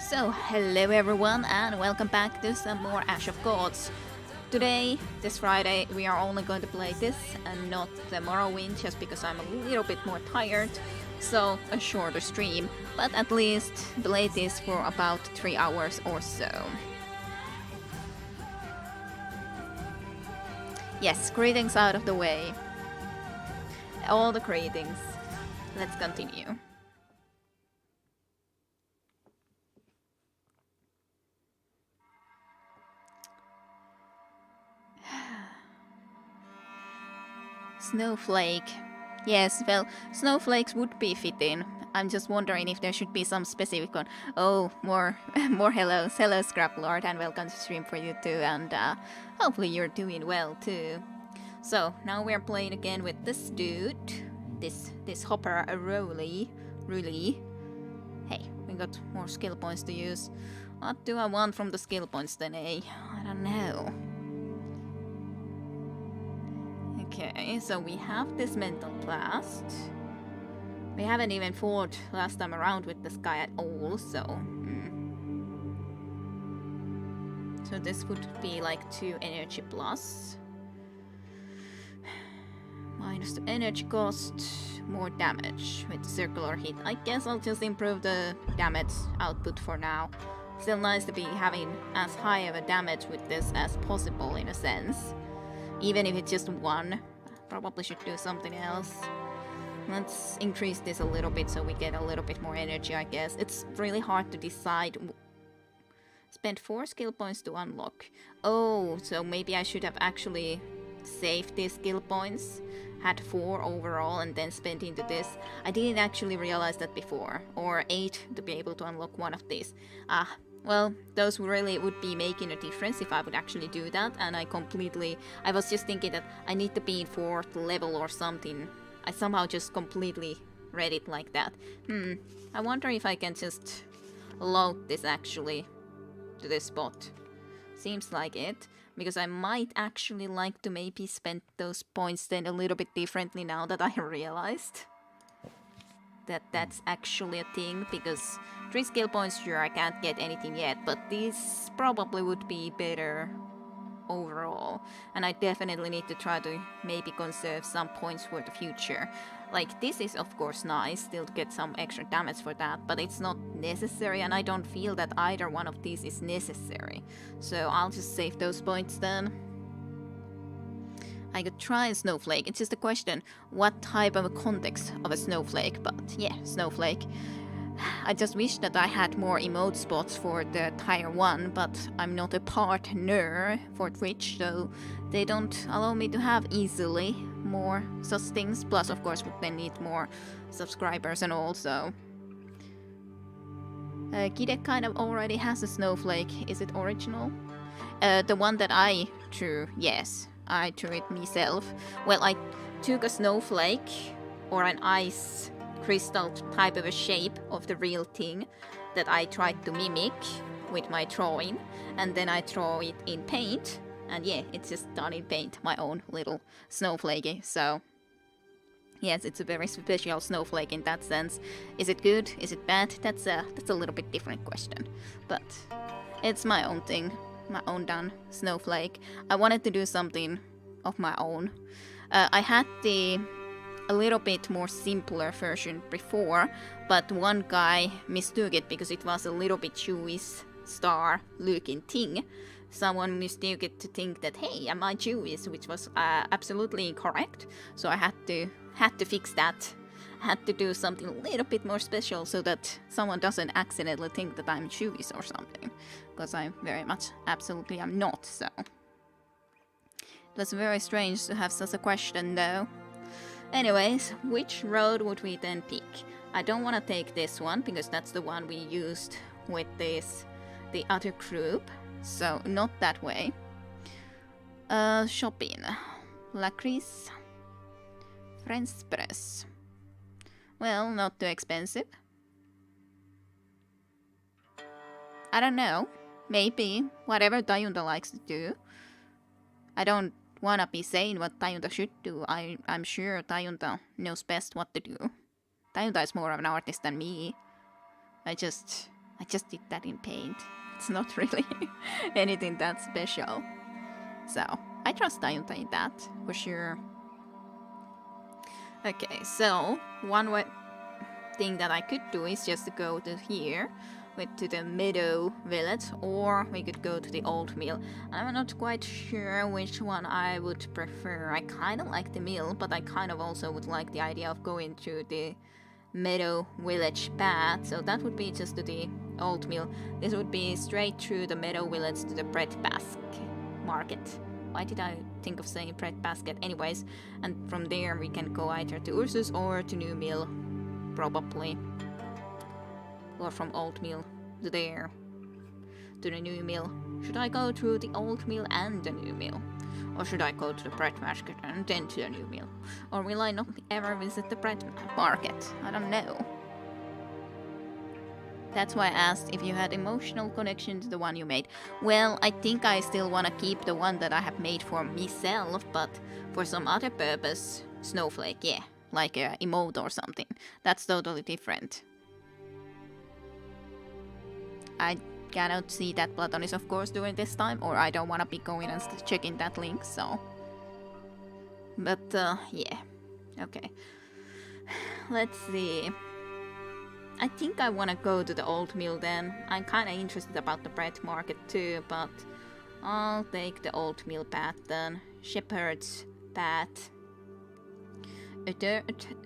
So, hello everyone, and welcome back to some more Ash of Gods. Today, this Friday, we are only going to play this and not the Morrowind, just because I'm a little bit more tired. So, a shorter stream, but at least delay this for about 3 hours or so. Yes, greetings out of the way. All the greetings. Let's continue. Snowflake. Yes, well, snowflakes would be fitting. I'm just wondering if there should be some specific one. Oh, more hellos. Hello, Scraplord, and welcome to stream for you too, and hopefully you're doing well too. So, now we're playing again with this dude. This Hopper Rowley. Hey, we got more skill points to use. What do I want from the skill points then, eh? I don't know. Okay, so we have this mental blast. We haven't even fought last time around with this guy at all, so... So this would be like 2 energy plus. Minus the energy cost, more damage with circular hit. I guess I'll just improve the damage output for now. Still nice to be having as high of a damage with this as possible in a sense. Even if it's just 1, probably should do something else. Let's increase this a little bit so we get a little bit more energy, I guess. It's really hard to decide. Spend 4 skill points to unlock. Oh, so maybe I should have actually saved these skill points. Had 4 overall and then spent into this. I didn't actually realize that before. Or 8 to be able to unlock one of these. Well, those really would be making a difference if I would actually do that, and I was just thinking that I need to be in 4th level or something. I somehow just completely read it like that. I wonder if I can just load this actually to this spot. Seems like it, because I might actually like to maybe spend those points then a little bit differently now that I realized that that's actually a thing, because 3 skill points, sure, I can't get anything yet, but these probably would be better overall. And I definitely need to try to maybe conserve some points for the future. Like, this is of course nice, still to get some extra damage for that, but it's not necessary, and I don't feel that either one of these is necessary. So I'll just save those points then. I could try a snowflake. It's just a question what type of a context of a snowflake, but yeah, snowflake. I just wish that I had more emote spots for the tier 1, but I'm not a partner for Twitch, so they don't allow me to have easily more such things. Plus, of course, would then need more subscribers and all, so... Kidek kind of already has a snowflake. Is it original? The one that I drew, yes. I drew it myself. Well, I took a snowflake or an ice crystal type of a shape of the real thing that I tried to mimic with my drawing, and then I draw it in paint, and yeah, it's just done in paint, my own little snowflake. So yes, it's a very special snowflake in that sense. Is it good? Is it bad? That's a little bit different question, but it's my own thing. My own done snowflake. I wanted to do something of my own. I had a little bit more simpler version before, but one guy mistook it because it was a little bit Jewish star looking thing. Someone mistook it to think that, hey, am I Jewish, which was absolutely incorrect. So I had to fix that. Had to do something a little bit more special so that someone doesn't accidentally think that I'm Jewish or something, because I very much absolutely am not, so. It was very strange to have such a question though. Anyways, which road would we then pick? I don't want to take this one, because that's the one we used with the other group, so not that way. Shopping. Lacris. French press. Well, not too expensive. I don't know. Maybe. Whatever Tayunda likes to do. I don't wanna be saying what Tayunda should do. I'm sure Tayunda knows best what to do. Tayunda is more of an artist than me. I just I just did that in paint. It's not really anything that special. So, I trust Ayunta in that, for sure. Okay, so one thing that I could do is just to go to here, to the Meadow Village, or we could go to the Old Mill. I'm not quite sure which one I would prefer. I kind of like the mill, but I kind of also would like the idea of going to the Meadow Village path, so that would be just to the Old Mill. This would be straight through the Meadow Village to the Bread Basket Market. Why did I think of saying Bread Basket? Anyways, and from there we can go either to Ursus or to New Mill, probably. Or from Old Mill to there, to the New Mill. Should I go through the Old Mill and the New Mill? Or should I go to the Bread Basket and then to the New Mill? Or will I not ever visit the Bread Market? I don't know. That's why I asked if you had emotional connection to the one you made. Well, I think I still want to keep the one that I have made for myself, but for some other purpose, Snowflake, yeah. Like a emote or something. That's totally different. I cannot see that Platon is of course doing this time, or I don't want to be going and checking that link, so... But, yeah. Okay. Let's see. I think I want to go to the Old Mill then. I'm kind of interested about the Bread Market too, but I'll take the Old Mill path then. Shepherd's Path. A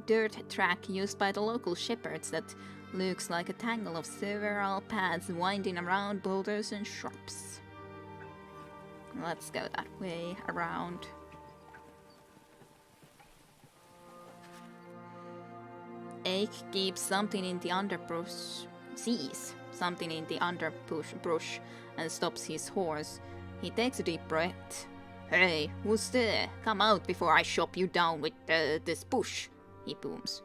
dirt track used by the local shepherds that looks like a tangle of several paths winding around boulders and shrubs. Let's go that way around. Ake keeps something in the underbrush, sees something in the underbrush and stops his horse. He takes a deep breath. Hey, who's there? Come out before I chop you down with this bush, he booms.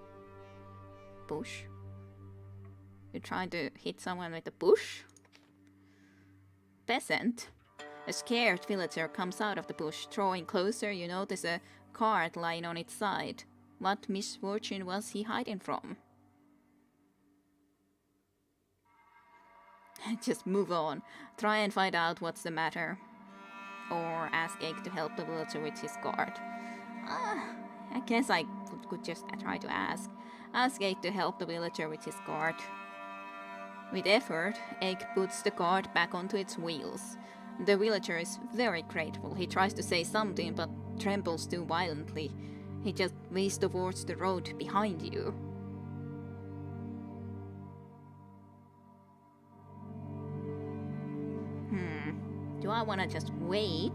Bush? You're trying to hit someone with a bush? Peasant? A scared villager comes out of the bush. Drawing closer, you notice a cart lying on its side. What misfortune was he hiding from? Just move on. Try and find out what's the matter. Or ask Ake to help the villager with his cart. I guess I could just try to ask. Ask Ake to help the villager with his cart. With effort, Ake puts the cart back onto its wheels. The villager is very grateful. He tries to say something, but trembles too violently. He just waves towards the road behind you. Do I want to just wait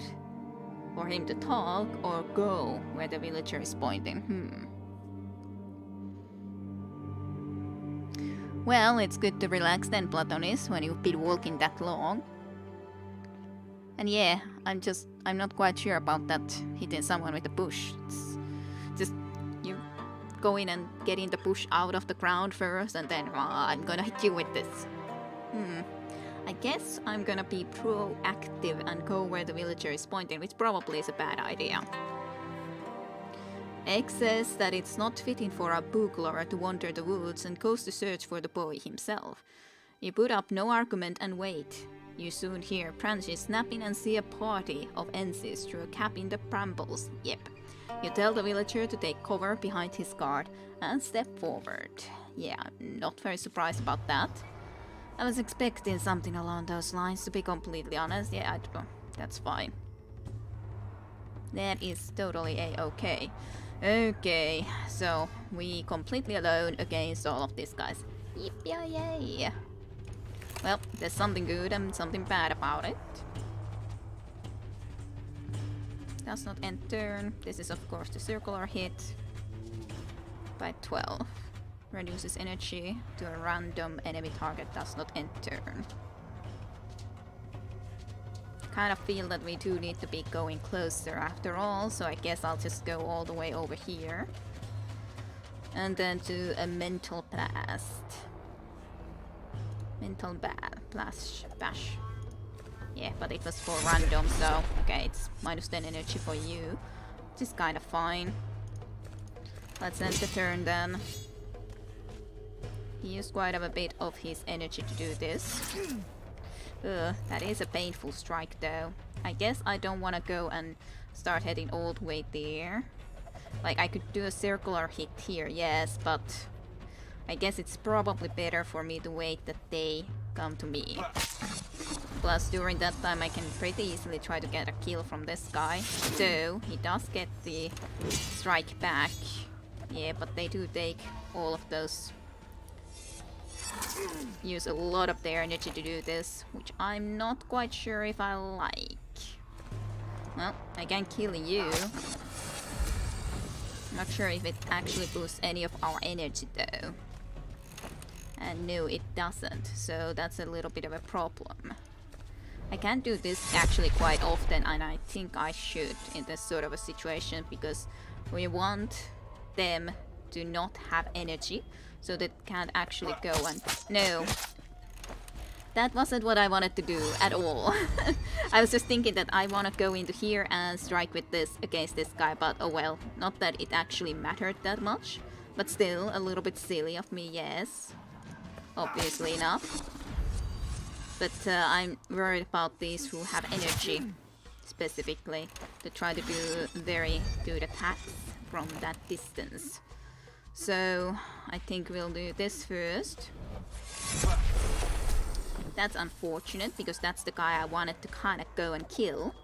for him to talk or go where the villager is pointing? Well, it's good to relax then, Platonis, when you've been walking that long. And yeah, I'm not quite sure about that hitting someone with a bush. It's just you go in and getting the bush out of the ground first, and then I'm gonna hit you with this. I guess I'm gonna be proactive and go where the villager is pointing, which probably is a bad idea. Egg says that it's not fitting for a burglar to wander the woods and goes to search for the boy himself. You put up no argument and wait. You soon hear branches snapping and see a party of Ensis through a gap in the brambles. Yep. You tell the villager to take cover behind his guard and step forward. Yeah, I'm not very surprised about that. I was expecting something along those lines, to be completely honest. Yeah, that's fine. That is totally a-okay. Okay, so we completely alone against all of these guys. Yippee-yay! Well, there's something good and something bad about it. Does not end turn. This is of course the circular hit. By 12. Reduces energy to a random enemy target. Does not end turn. Kind of feel that we do need to be going closer after all, so I guess I'll just go all the way over here. And then do a mental blast. Mental bash. Yeah, but it was for random, so okay, it's minus 10 energy for you, which is kind of fine. Let's end the turn then. he used quite a bit of his energy to do this. That is a painful strike though. I guess I don't want to go and start heading all the way there. Like, I could do a circular hit here, yes, but I guess it's probably better for me to wait that they come to me. Plus, during that time I can pretty easily try to get a kill from this guy. So, he does get the strike back. Yeah, but they do take all of those. Use a lot of their energy to do this, which I'm not quite sure if I like. Well, I can kill you. Not sure if it actually boosts any of our energy though. And no, it doesn't, so that's a little bit of a problem. I can do this actually quite often, and I think I should in this sort of a situation, because we want them to not have energy, so they can't actually go and... No! That wasn't what I wanted to do at all. I was just thinking that I want to go into here and strike with this against this guy, but oh well, not that it actually mattered that much. But still, a little bit silly of me, yes. Obviously enough. But I'm worried about these who have energy, specifically, to try to do very good attacks from that distance. So, I think we'll do this first. That's unfortunate, because that's the guy I wanted to kind of go and kill.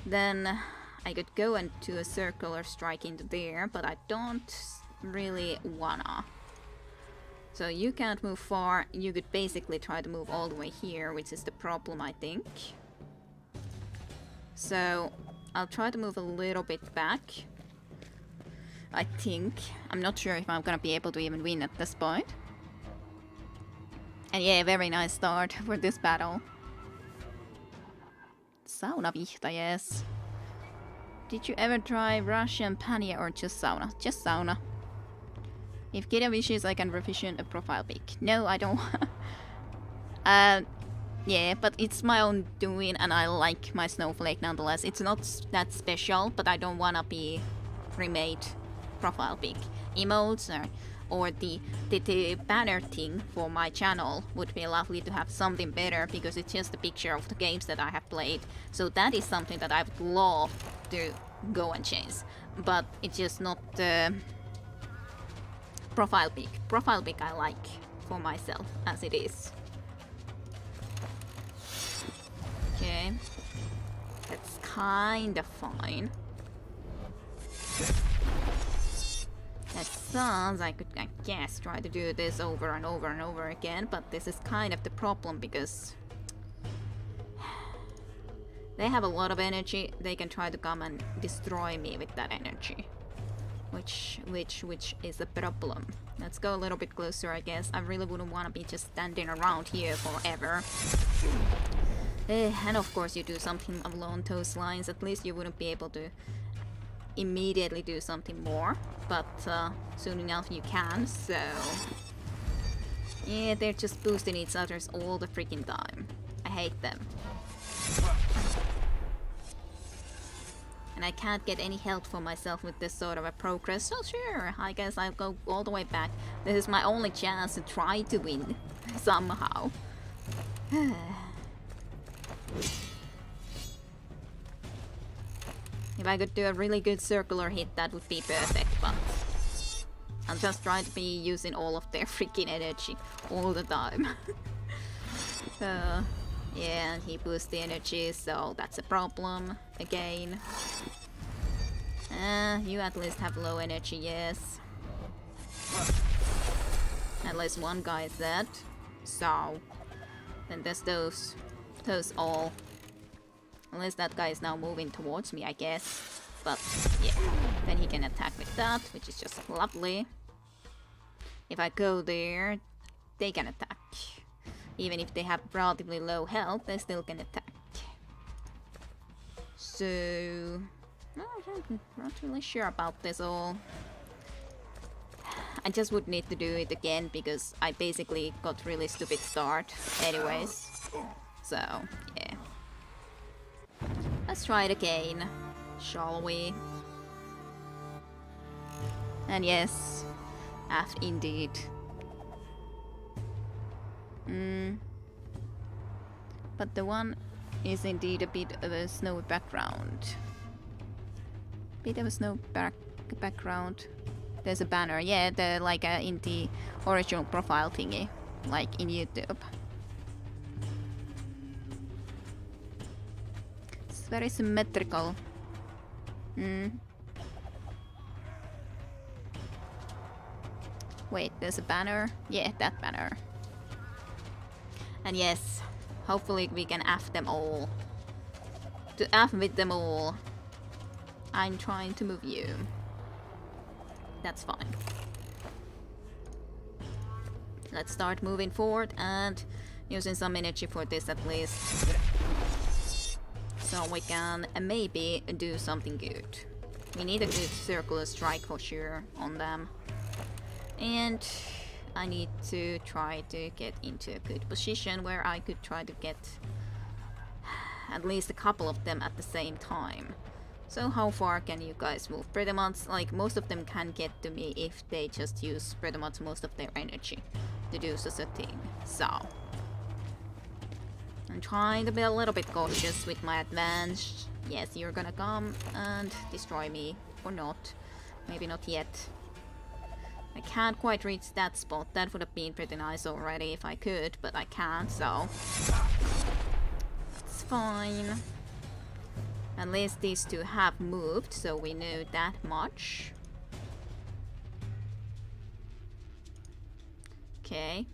Then I could go and do a circular strike into there, but I don't really wanna. So you can't move far. You could basically try to move all the way here, which is the problem, I think. So I'll try to move a little bit back. I think. I'm not sure if I'm gonna be able to even win at this point. And yeah, very nice start for this battle. Saunavihta, yes. Did you ever try Russian Pania or just sauna? Just sauna. If Kira wishes, I can revision a profile pic. No, I don't. Yeah, but it's my own doing, and I like my snowflake nonetheless. It's not that special, but I don't wanna be remade profile pic. Emotes or the banner thing for my channel would be lovely to have something better, because it's just a picture of the games that I have played. So that is something that I would love to go and change. But it's just not the profile pic. Profile pic I like for myself as it is. Okay. That's kind of fine. That sounds I could, I guess, try to do this over and over and over again, but this is kind of the problem, because they have a lot of energy. They can try to come and destroy me with that energy, which is a problem. Let's go a little bit closer, I guess. I really wouldn't want to be just standing around here forever. And of course you do something along those lines. At least you wouldn't be able to immediately do something more, but soon enough you can, so yeah, they're just boosting each other's all the freaking time. I hate them. And I can't get any help for myself with this sort of a progress, so sure, I guess I'll go all the way back. This is my only chance to try to win somehow. If I could do a really good circular hit, that would be perfect, but I'm just trying to be using all of their freaking energy all the time. Yeah, he boosts the energy, so that's a problem again. You at least have low energy, yes. At least one guy is dead. So then there's those all. Unless that guy is now moving towards me, I guess. But yeah, then he can attack with that, which is just lovely. If I go there, they can attack. Even if they have relatively low health, they still can attack. So I'm not really sure about this all. I just would need to do it again, because I basically got really stupid start anyways. So yeah. Let's try it again, shall we? And yes, F indeed. But the one is indeed a bit of a snowy background. Bit of a snow background. There's a banner, yeah, like in the original profile thingy, like in YouTube. It's very symmetrical. Wait, there's a banner? Yeah, that banner. And yes, hopefully we can F them all. To F with them all. I'm trying to move you. That's fine. Let's start moving forward and using some energy for this at least. So we can maybe do something good. We need a good circular strike for sure on them. And I need to try to get into a good position where I could try to get at least a couple of them at the same time. So how far can you guys move? Pretty much, like, most of them can get to me if they just use pretty much most of their energy to do such a thing. So I'm trying to be a little bit cautious with my advance. Yes, you're gonna come and destroy me, or not. Maybe not yet. I can't quite reach that spot. That would have been pretty nice already if I could, but I can't, so it's fine. At least these two have moved, so we know that much. Okay.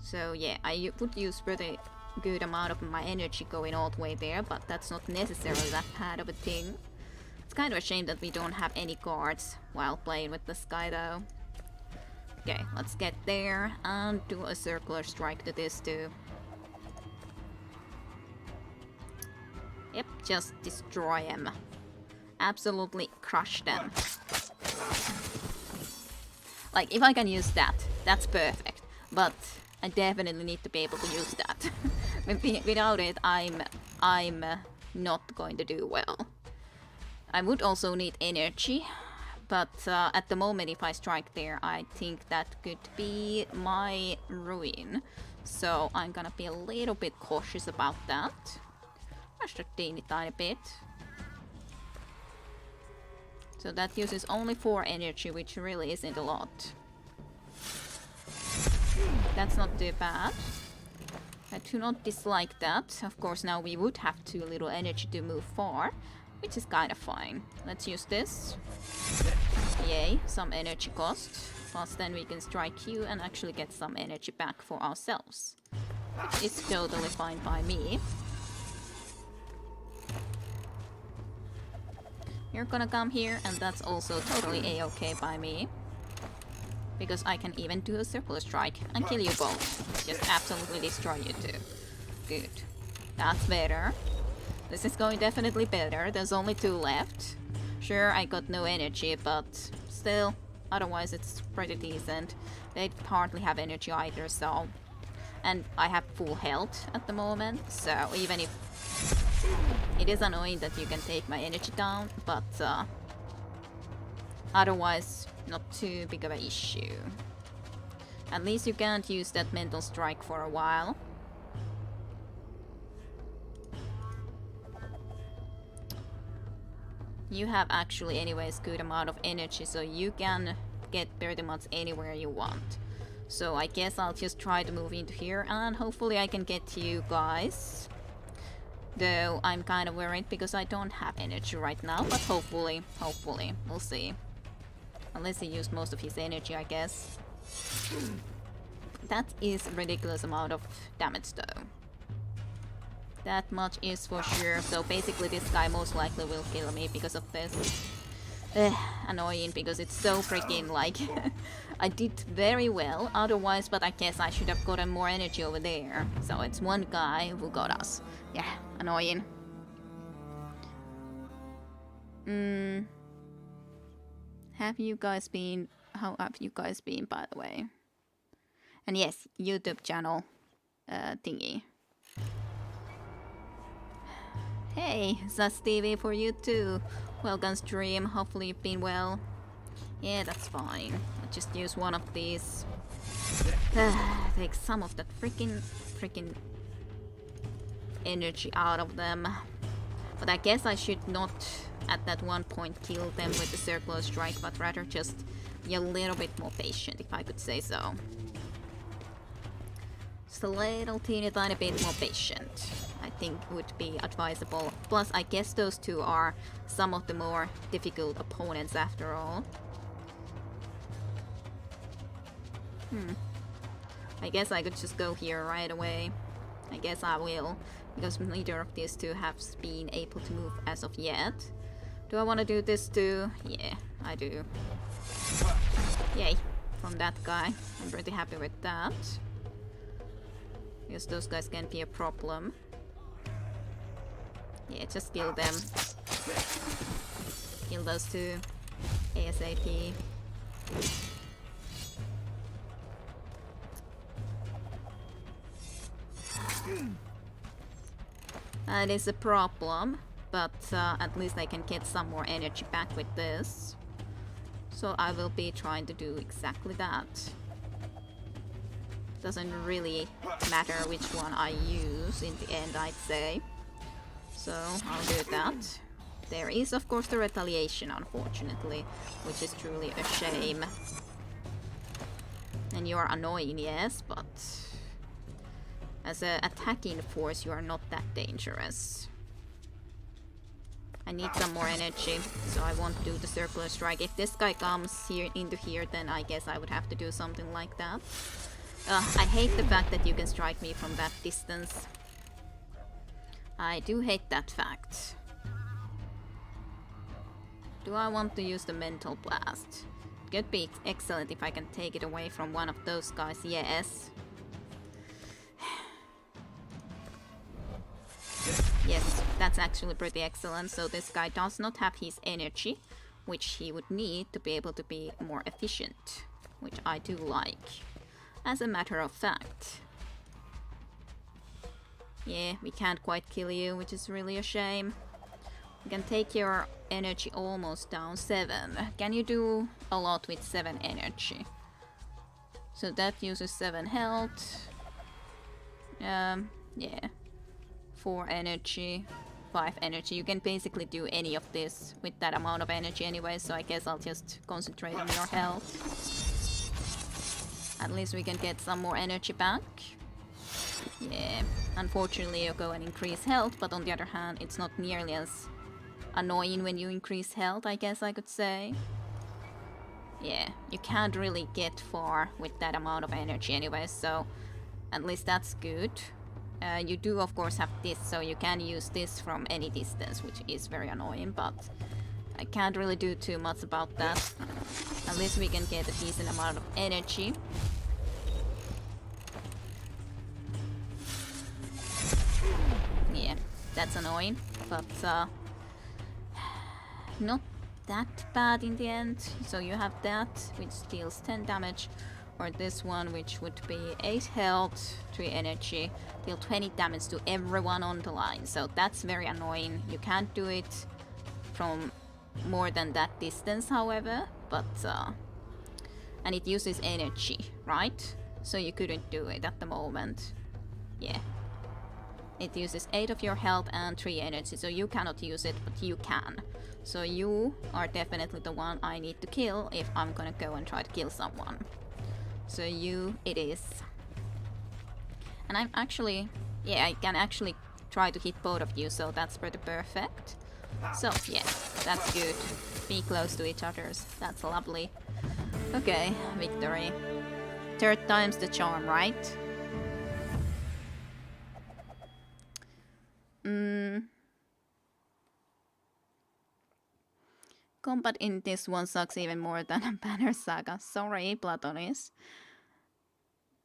So yeah, I would use pretty good amount of my energy going all the way there, but that's not necessarily that bad of a thing. It's kind of a shame that we don't have any guards while playing with this guy though. Okay, let's get there and do a circular strike to this too. Yep, just destroy them. Absolutely crush them. Like, if I can use that, that's perfect. But I definitely need to be able to use that. Without it, I'm not going to do well. I would also need energy, but at the moment if I strike there, I think that could be my ruin. So I'm gonna be a little bit cautious about that. Just a teeny tiny bit. So that uses only 4 energy, which really isn't a lot. That's not too bad. I do not dislike that. Of course, now we would have too little energy to move far, which is kind of fine. Let's use this. Yay, some energy cost. Plus then we can strike you and actually get some energy back for ourselves. Which is totally fine by me. You're gonna come here, and that's also totally a-okay by me. Because I can even do a circular strike and kill you both. Just absolutely destroy you two. Good. That's better. This is going definitely better. There's only 2 left. Sure, I got no energy, but still, otherwise it's pretty decent. They hardly have energy either, so... And I have full health at the moment, so even if... It is annoying that you can take my energy down, but otherwise not too big of an issue. At least you can't use that mental strike for a while. You have actually anyways good amount of energy, so you can get pretty much anywhere you want. So I guess I'll just try to move into here and hopefully I can get to you guys. Though I'm kind of worried because I don't have energy right now, but hopefully, we'll see. Unless he used most of his energy, I guess. That is a ridiculous amount of damage though. That much is for sure, so basically this guy most likely will kill me because of this. Annoying because it's so freaking like... I did very well otherwise, but I guess I should have gotten more energy over there. So it's one guy who got us. Yeah, annoying. Have you guys been... How have you guys been, by the way? And yes, YouTube channel thingy. Hey, Zaz TV for you too. Welcome stream, hopefully you've been well. Yeah, that's fine. I'll just use one of these. Take some of that freaking energy out of them. But I guess I should not at that one point kill them with the circular strike, but rather just be a little bit more patient, if I could say so. Just a little teeny tiny bit more patient, I think would be advisable. Plus, I guess those two are some of the more difficult opponents after all. I guess I could just go here right away. I guess I will, because neither of these two have been able to move as of yet. Do I want to do this too? Yeah, I do. Yay, from that guy. I'm pretty happy with that. Because those guys can be a problem. Yeah, just kill them. Kill those two. ASAP. That is a problem, but at least I can get some more energy back with this. So I will be trying to do exactly that. Doesn't really matter which one I use in the end, I'd say. So I'll do that. There is of course the retaliation, unfortunately, which is truly a shame. And you are annoying, yes, but as an attacking force, you are not that dangerous. I need some more energy, so I won't do the circular strike. If this guy comes here into here, then I guess I would have to do something like that. I hate the fact that you can strike me from that distance. I do hate that fact. Do I want to use the mental blast? It could be excellent if I can take it away from one of those guys, yes. Yes, that's actually pretty excellent. So this guy does not have his energy, which he would need to be able to be more efficient, which I do like, as a matter of fact. Yeah, we can't quite kill you, which is really a shame. We can take your energy almost down 7. Can you do a lot with 7 energy? So that uses 7 health. Yeah. 4 energy, 5 energy. You can basically do any of this with that amount of energy anyway, so I guess I'll just concentrate on your health. At least we can get some more energy back. Yeah, unfortunately you go and increase health, but on the other hand, it's not nearly as annoying when you increase health, I guess I could say. Yeah, you can't really get far with that amount of energy anyway, so at least that's good. You do of course have this, so you can use this from any distance, which is very annoying, but I can't really do too much about that. At least we can get a decent amount of energy. Yeah, that's annoying, but not that bad in the end. So you have that, which deals 10 damage. Or this one, which would be 8 health, 3 energy, deal 20 damage to everyone on the line. So that's very annoying. You can't do it from more than that distance, however, but and it uses energy, right? So you couldn't do it at the moment. Yeah. It uses 8 of your health and 3 energy, so you cannot use it, but you can. So you are definitely the one I need to kill if I'm gonna go and try to kill someone. So you, it is. And I'm actually, yeah, I can actually try to hit both of you, so that's pretty perfect. So, yeah, that's good. Be close to each other's. That's lovely. Okay, victory. 3rd time's the charm, right? Combat in this one sucks even more than Banner Saga. Sorry, Platonis.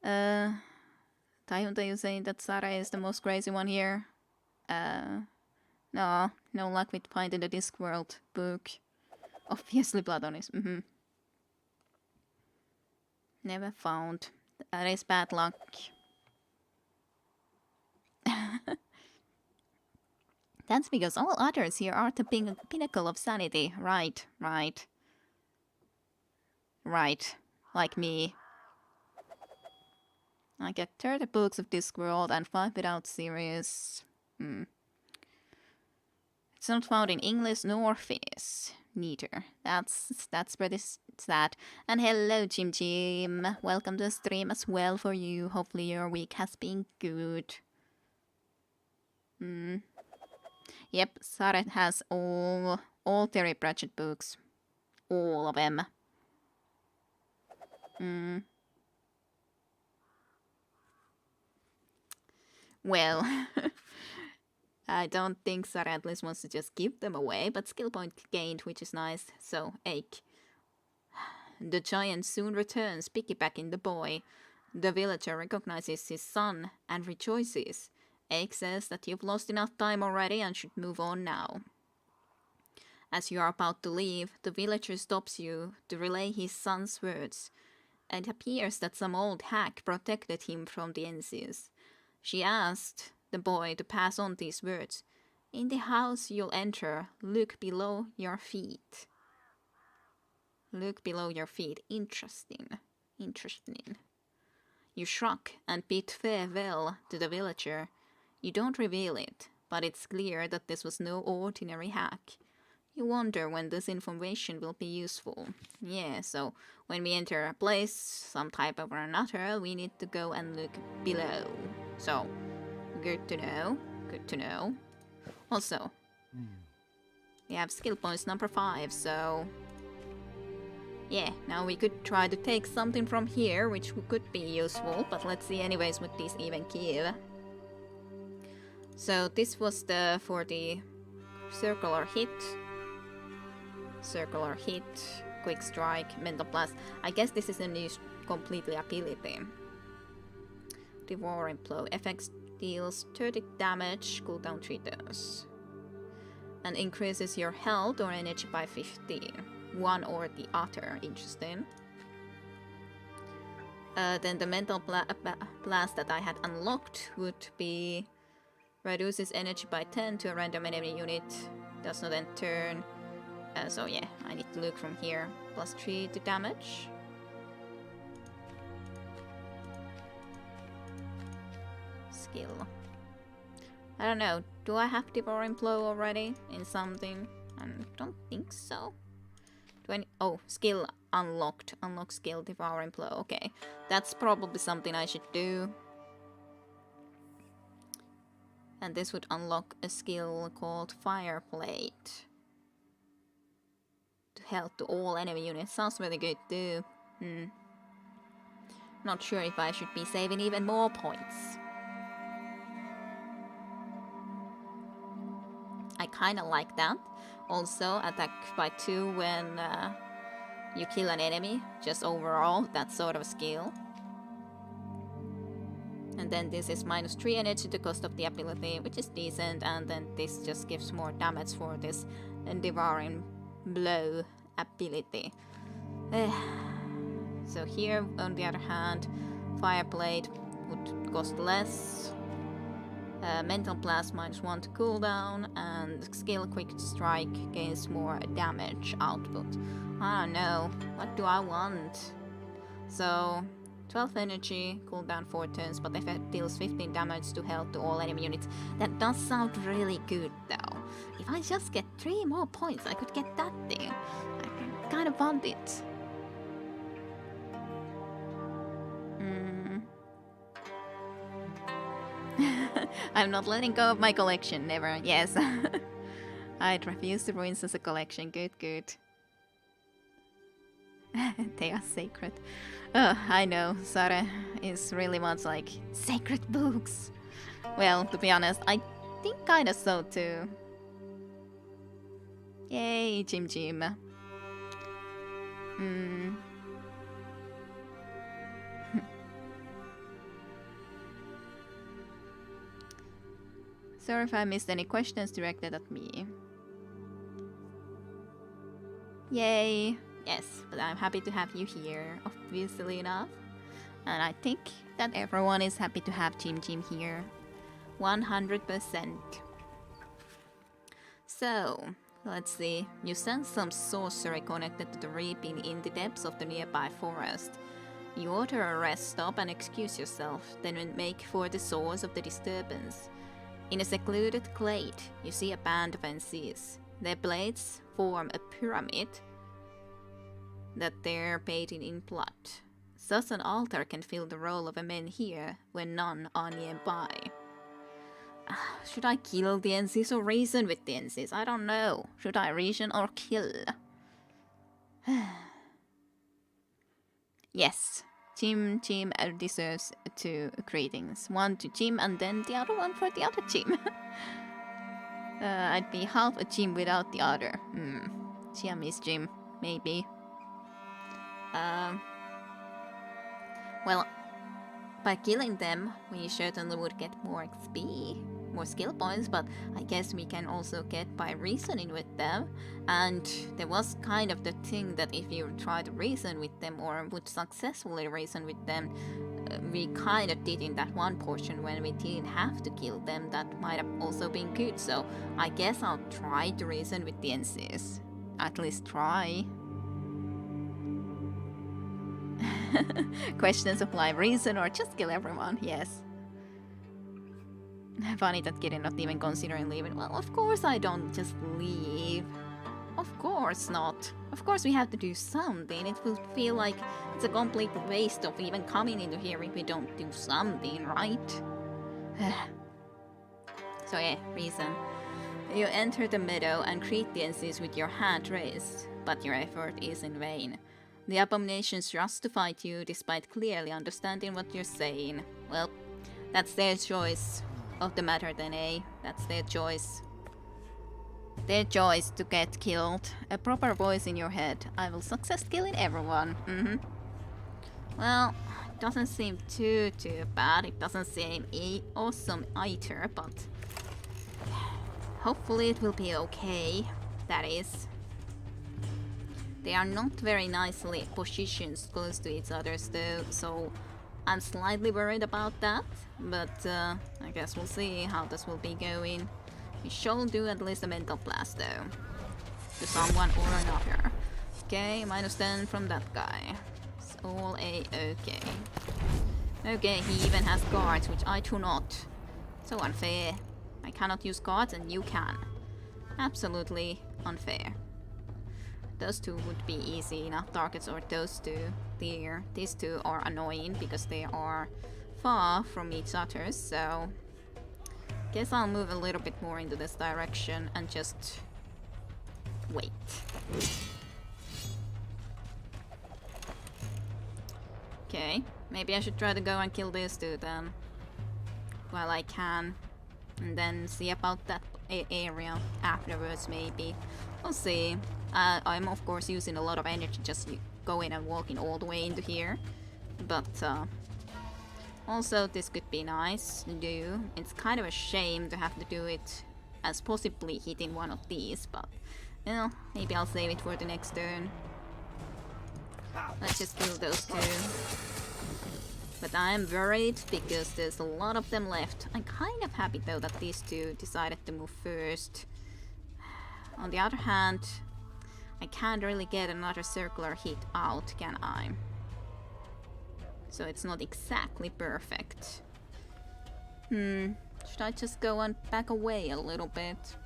Taihunta, you saying that Sara is the most crazy one here? No luck with finding the Discworld book. Obviously, Platonis. Never found. That is bad luck. That's because all others here are the pinnacle of sanity. Right. Like me. I get 30 books of Discworld and 5 without series. It's not found in English nor Finnish. Neither. That's pretty sad. And hello, Jim Jim. Welcome to the stream as well for you. Hopefully your week has been good. Yep, Saret has all Terry Pratchett books. All of them. Well, I don't think Sarah at least wants to just give them away, but skill point gained, which is nice. So, Ache. The giant soon returns, piggybacking the boy. The villager recognizes his son and rejoices. Ache says that you've lost enough time already and should move on now. As you are about to leave, the villager stops you to relay his son's words. It appears that some old hag protected him from the NCs. She asked the boy to pass on these words. In the house you'll enter, look below your feet. Look below your feet. Interesting. You shrug and bid farewell to the villager. You don't reveal it, but it's clear that this was no ordinary hack. You wonder when this information will be useful. Yeah, so when we enter a place, some type of or another, we need to go and look below. So, good to know. Also, we have skill points number 5, so... yeah, now we could try to take something from here, which could be useful, but let's see anyways what these even give. So this was for the circular hit, quick strike, mental blast. I guess this is a new completely ability. Devouring blow, FX deals 30 damage, cooldown 3 turns. And increases your health or energy by 15. One or the other, interesting. Then the mental blast that I had unlocked would be reduces energy by 10 to a random enemy unit, does not end turn. So yeah, I need to look from here. Plus 3 to damage. Skill. I don't know, do I have Devouring Blow already in something? I don't think so. Oh, skill unlocked. Unlock skill, Devouring Blow. Okay, that's probably something I should do. And this would unlock a skill called Fireplate. To health to all enemy units. Sounds really good too. Not sure if I should be saving even more points. I kinda like that. Also, attack by 2 when you kill an enemy. Just overall, that sort of skill. And then this is minus 3 energy to cost of the ability, which is decent. And then this just gives more damage for this Devouring Blow ability. So here, on the other hand, Fireblade would cost less. Mental Blast minus 1 to cooldown, and skill Quick Strike gains more damage output. I don't know, what do I want? So, 12 energy, cooldown 4 turns, but if it deals 15 damage to health to all enemy units. That does sound really good though. If I just get 3 more points, I could get that thing. I kind of want it. I'm not letting go of my collection, never. Yes. I'd refuse to ruin such a collection. Good. They are sacred. Oh, I know. Sara is really much like sacred books. Well, to be honest, I think kinda so too. Yay, Jim. Sorry if I missed any questions directed at me. Yay! Yes, but I'm happy to have you here, obviously enough. And I think that everyone is happy to have Jim here. 100%. So, let's see. You sense some sorcery connected to the reaping in the depths of the nearby forest. You order a rest stop and excuse yourself, then make for the source of the disturbance. In a secluded glade, you see a band of NCs. Their blades form a pyramid that they're bathed in blood. Thus an altar can fill the role of a menhir when none are nearby. Should I kill the NCs or reason with the NCs? I don't know. Should I reason or kill? Yes, Jim deserves 2 greetings. One to Jim and then the other one for the other Jim. I'd be half a Jim without the other. Siamese Jim, maybe. Well, by killing them, we certainly would get more XP, more skill points, but I guess we can also get by reasoning with them. And there was kind of the thing that if you try to reason with them or would successfully reason with them, we kind of did in that one portion when we didn't have to kill them. That might have also been good, so I guess I'll try to reason with the NCs. At least try. Questions of live reason or just kill everyone, yes. Funny that Kirin not even considering leaving. Well, of course I don't just leave. Of course not. Of course we have to do something. It will feel like it's a complete waste of even coming into here if we don't do something, right? So yeah, reason. You enter the meadow and greet the NCs with your hand raised, but your effort is in vain. The abominations justified you despite clearly understanding what you're saying. Well, that's their choice of the matter then, eh? That's their choice. Their choice to get killed. A proper voice in your head. I will success killing everyone. Well, it doesn't seem too bad. It doesn't seem awesome either, but hopefully it will be okay. That is. They are not very nicely positioned close to each other though, so I'm slightly worried about that, but I guess we'll see how this will be going. We shall do at least a mental blast though, to someone or another. Okay, -10 from that guy. It's all a-okay. Okay, he even has guards, which I do not. So unfair. I cannot use guards and you can. Absolutely unfair. Those two would be easy enough targets, or those two. These two are annoying because they are far from each other, so guess I'll move a little bit more into this direction and just wait. Okay, maybe I should try to go and kill these two then, while I can, and then see about that area afterwards maybe. We'll see. I'm of course using a lot of energy just going and walking all the way into here, but also this could be nice to do. It's kind of a shame to have to do it as possibly hitting one of these, but you know, maybe I'll save it for the next turn. Let's just kill those two. But I'm worried because there's a lot of them left. I'm kind of happy though that these two decided to move first. On the other hand, I can't really get another circular hit out, can I? So it's not exactly perfect. Should I just go and back away a little bit?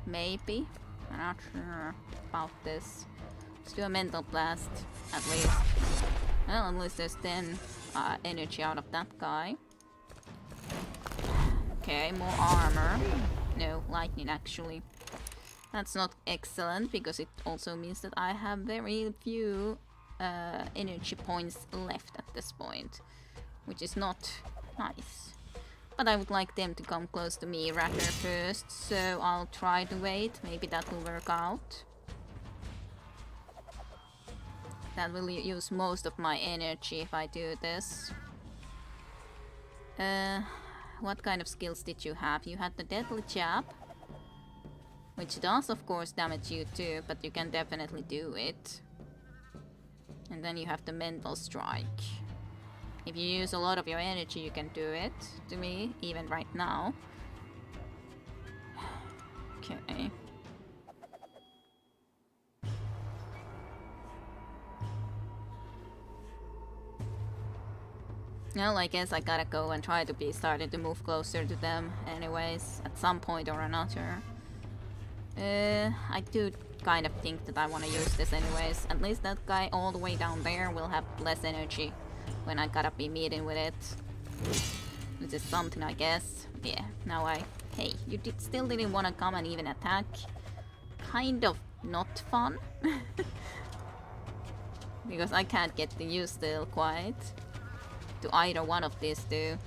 Maybe? I'm not sure about this. Let's do a mental blast, at least. Well, at least there's 10 energy out of that guy. Okay, more armor. No, lightning actually. That's not excellent, because it also means that I have very few energy points left at this point, which is not nice. But I would like them to come close to me rather first, so I'll try to wait. Maybe that will work out. That will use most of my energy if I do this. What kind of skills did you have? You had the Deadly Jab, which does of course damage you too, but you can definitely do it. And then you have the Mental Strike. If you use a lot of your energy, you can do it to me, even right now. Okay. Well, I guess I gotta go and try to be starting to move closer to them anyways, at some point or another. I do kind of think that I want to use this anyways. At least that guy all the way down there will have less energy when I gotta be meeting with it. Which is something, I guess. Yeah, now Hey, you still didn't want to come and even attack? Kind of not fun. Because I can't get to use still quite to either one of these two.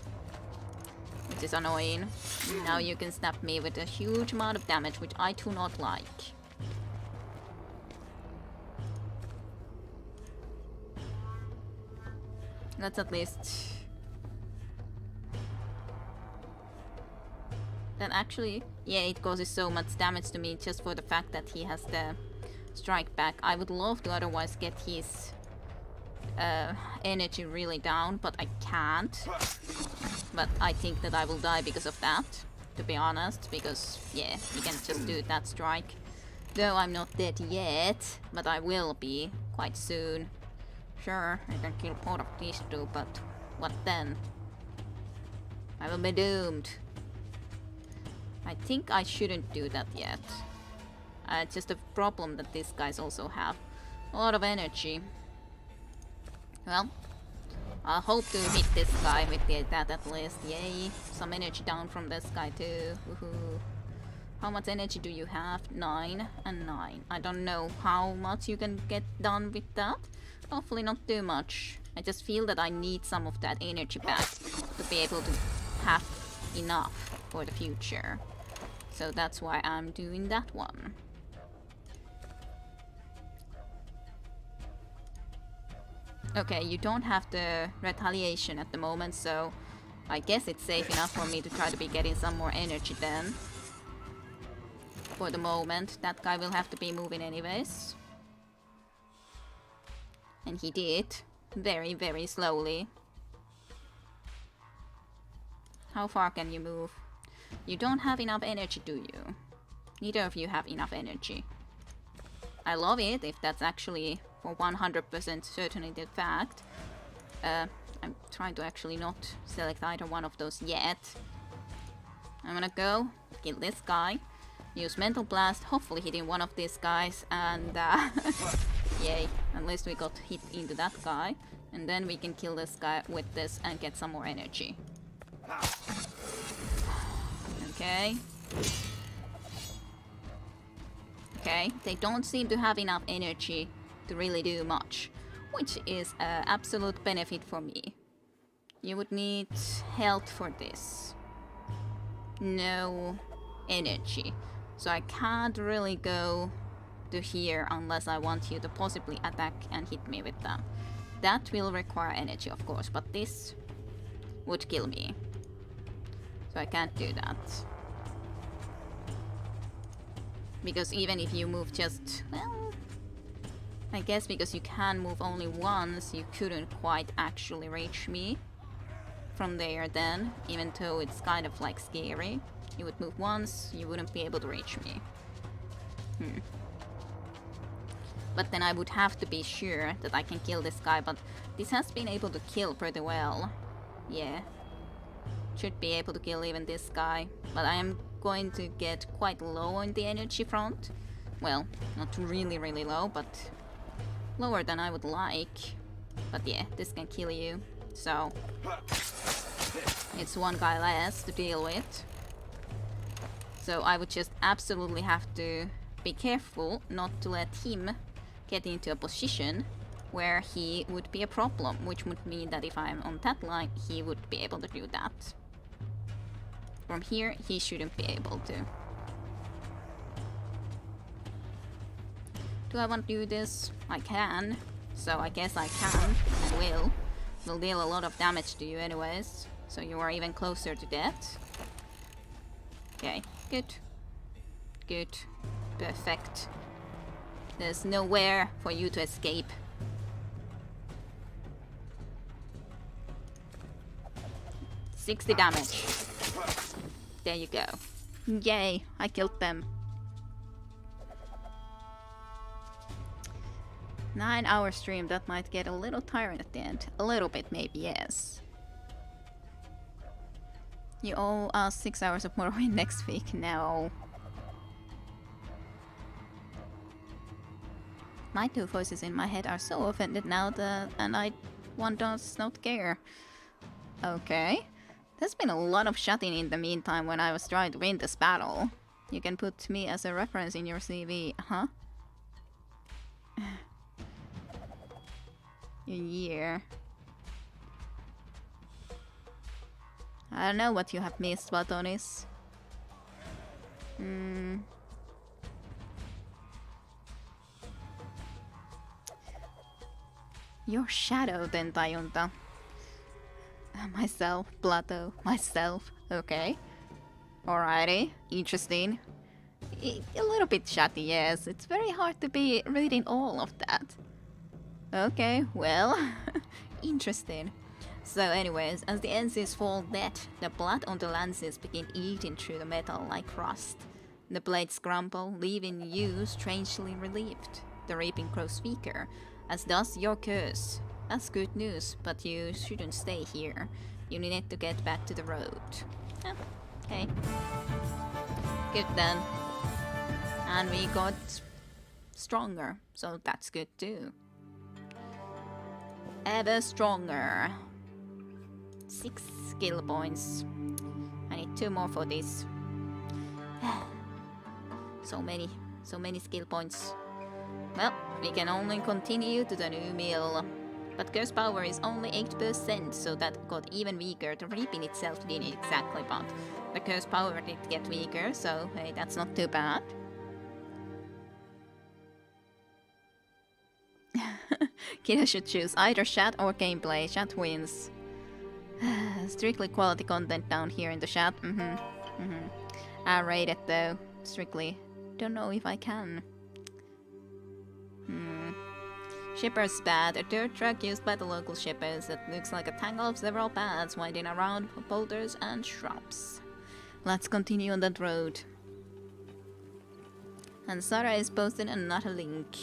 Which is annoying. Now you can snap me with a huge amount of damage, which I do not like. Let's at least... That actually... Yeah, it causes so much damage to me just for the fact that he has the strike back. I would love to otherwise get his energy really down, but I can't. But I think that I will die because of that, to be honest, because, yeah, you can just do that strike. Though I'm not dead yet, but I will be quite soon. Sure, I can kill both of these two, but what then? I will be doomed. I think I shouldn't do that yet. It's just a problem that these guys also have a lot of energy. Well, I hope to hit this guy with that at least. Yay! Some energy down from this guy too. Woohoo! How much energy do you have? 9 and 9. I don't know how much you can get done with that. Hopefully not too much. I just feel that I need some of that energy back to be able to have enough for the future. So that's why I'm doing that one. Okay, you don't have the retaliation at the moment, so I guess it's safe enough for me to try to be getting some more energy then. For the moment, that guy will have to be moving anyways. And he did. Very, very slowly. How far can you move? You don't have enough energy, do you? Neither of you have enough energy. I love it if that's actually for 100% certainty the fact. I'm trying to actually not select either one of those yet. I'm gonna go kill this guy. Use Mental Blast, hopefully hitting one of these guys, and yay, at least we got hit into that guy. And then we can kill this guy with this and get some more energy. Okay. Okay, they don't seem to have enough energy to really do much, which is an absolute benefit for me. You would need health for this. No energy. So I can't really go to here unless I want you to possibly attack and hit me with that. That will require energy, of course, but this would kill me. So I can't do that. Because even if you move just... well... I guess because you can move only once, you couldn't quite actually reach me from there then, even though it's kind of like scary. You would move once, you wouldn't be able to reach me. But then I would have to be sure that I can kill this guy, but this has been able to kill pretty well. Yeah. Should be able to kill even this guy. But I am going to get quite low on the energy front. Well, not really, really low, but lower than I would like. But yeah, this can kill you. So it's one guy less to deal with. So I would just absolutely have to be careful not to let him get into a position where he would be a problem, which would mean that if I'm on that line, he would be able to do that. From here, he shouldn't be able to. Do I want to do this? I can. So I guess I can and will. Will deal a lot of damage to you anyways. So you are even closer to death. Okay, good. Good. Perfect. There's nowhere for you to escape. $60 damage. There you go. Yay, I killed them. 9-hour stream, that might get a little tiring at the end. A little bit, maybe, yes. You owe us 6 hours of Morrowind next week. No. My two voices in my head are so offended now that, and I one does not care. Okay. There's been a lot of shutting in the meantime when I was trying to win this battle. You can put me as a reference in your CV, huh? A year. I don't know what you have missed, Batonis. Your shadow, then, Tayunta. Myself, Plato, myself, okay. Alrighty, interesting. A little bit chatty, yes. It's very hard to be reading all of that. Okay, well, interesting. So anyways, as the ensigns fall dead, the blood on the lances begin eating through the metal like rust. The blades crumble, leaving you strangely relieved. The reaping grows weaker, as does your curse. That's good news, but you shouldn't stay here. You need to get back to the road. Okay. Good then. And we got stronger, so that's good too. Ever stronger. 6 skill points. I need 2 more for this. So many skill points. Well, we can only continue to the new mill. But curse power is only 8%, so that got even weaker. The reaping itself didn't exactly, but the curse power did get weaker, so hey, that's not too bad. Kiddo should choose either chat or gameplay. Chat wins. Strictly quality content down here in the chat. I rate it though. Strictly. Don't know if I can. Shipper's Pad, a dirt track used by the local shippers that looks like a tangle of several paths winding around boulders and shrubs. Let's continue on that road. And Sarah is posting another link.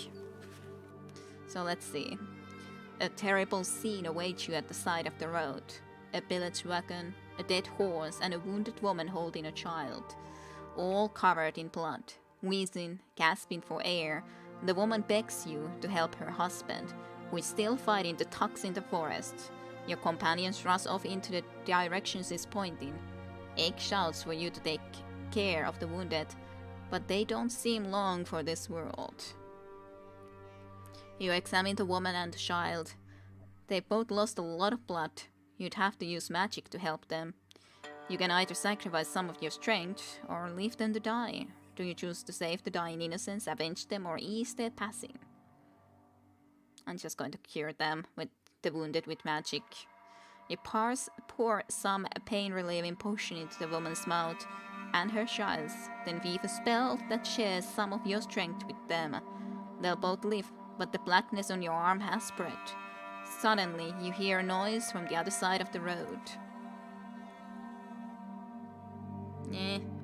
So let's see. A terrible scene awaits you at the side of the road. A billet wagon, a dead horse, and a wounded woman holding a child. All covered in blood. Wheezing, gasping for air, the woman begs you to help her husband, who is still fighting the thugs in the forest. Your companions rush off into the directions he's pointing. Egg shouts for you to take care of the wounded, but they don't seem long for this world. You examine the woman and the child. They both lost a lot of blood. You'd have to use magic to help them. You can either sacrifice some of your strength, or leave them to die. Do you choose to save the dying innocents, avenge them, or ease their passing? I'm just going to cure them with the wounded with magic. You pour some pain-relieving potion into the woman's mouth and her child's, then weave a spell that shares some of your strength with them. They'll both live, but the blackness on your arm has spread. Suddenly, you hear a noise from the other side of the road.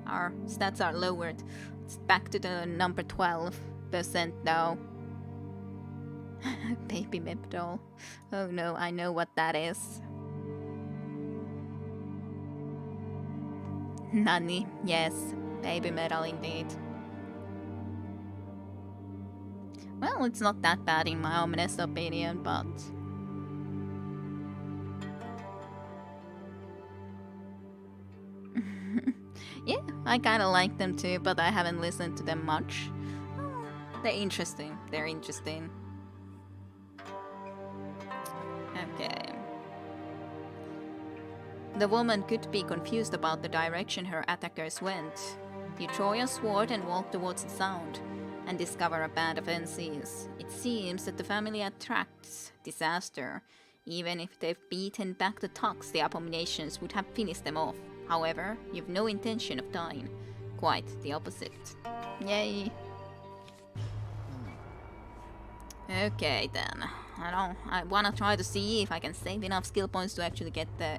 Our stats are lowered. It's back to the number 12% now. Baby Mip doll. Oh no, I know what that is. Nani, yes. Baby metal indeed. Well, it's not that bad in my honest opinion, but... yeah, I kinda like them too, but I haven't listened to them much. They're interesting. They're interesting. Okay. The woman could be confused about the direction her attackers went. You draw your sword and walk towards the sound, and discover a band of NCs. It seems that the family attracts disaster. Even if they've beaten back the thugs, the abominations would have finished them off. However, you've no intention of dying. Quite the opposite. Yay. Okay then. I wanna try to see if I can save enough skill points to actually get the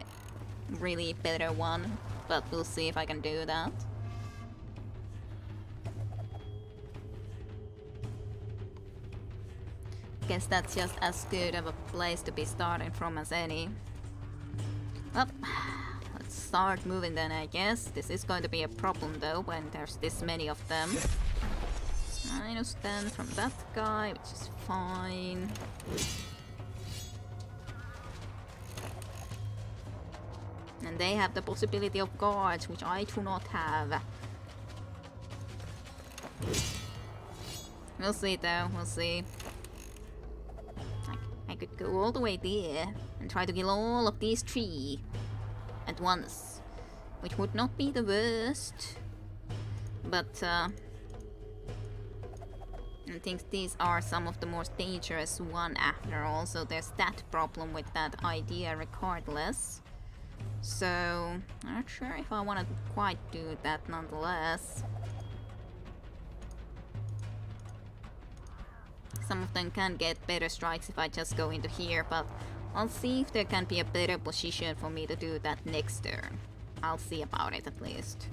really better one, but we'll see if I can do that. Guess that's just as good of a place to be starting from as any. Well, let's let's start moving then, I guess. This is going to be a problem though when there's this many of them. -10 from that guy, which is fine. And they have the possibility of guards, which I do not have. We'll see though, we'll see. I could go all the way there and try to kill all of these 3 at once, which would not be the worst. But I think these are some of the most dangerous one after all, so there's that problem with that idea regardless. So, I'm not sure if I want to quite do that nonetheless. Some of them can get better strikes if I just go into here, but I'll see if there can be a better position for me to do that next turn. I'll see about it at least.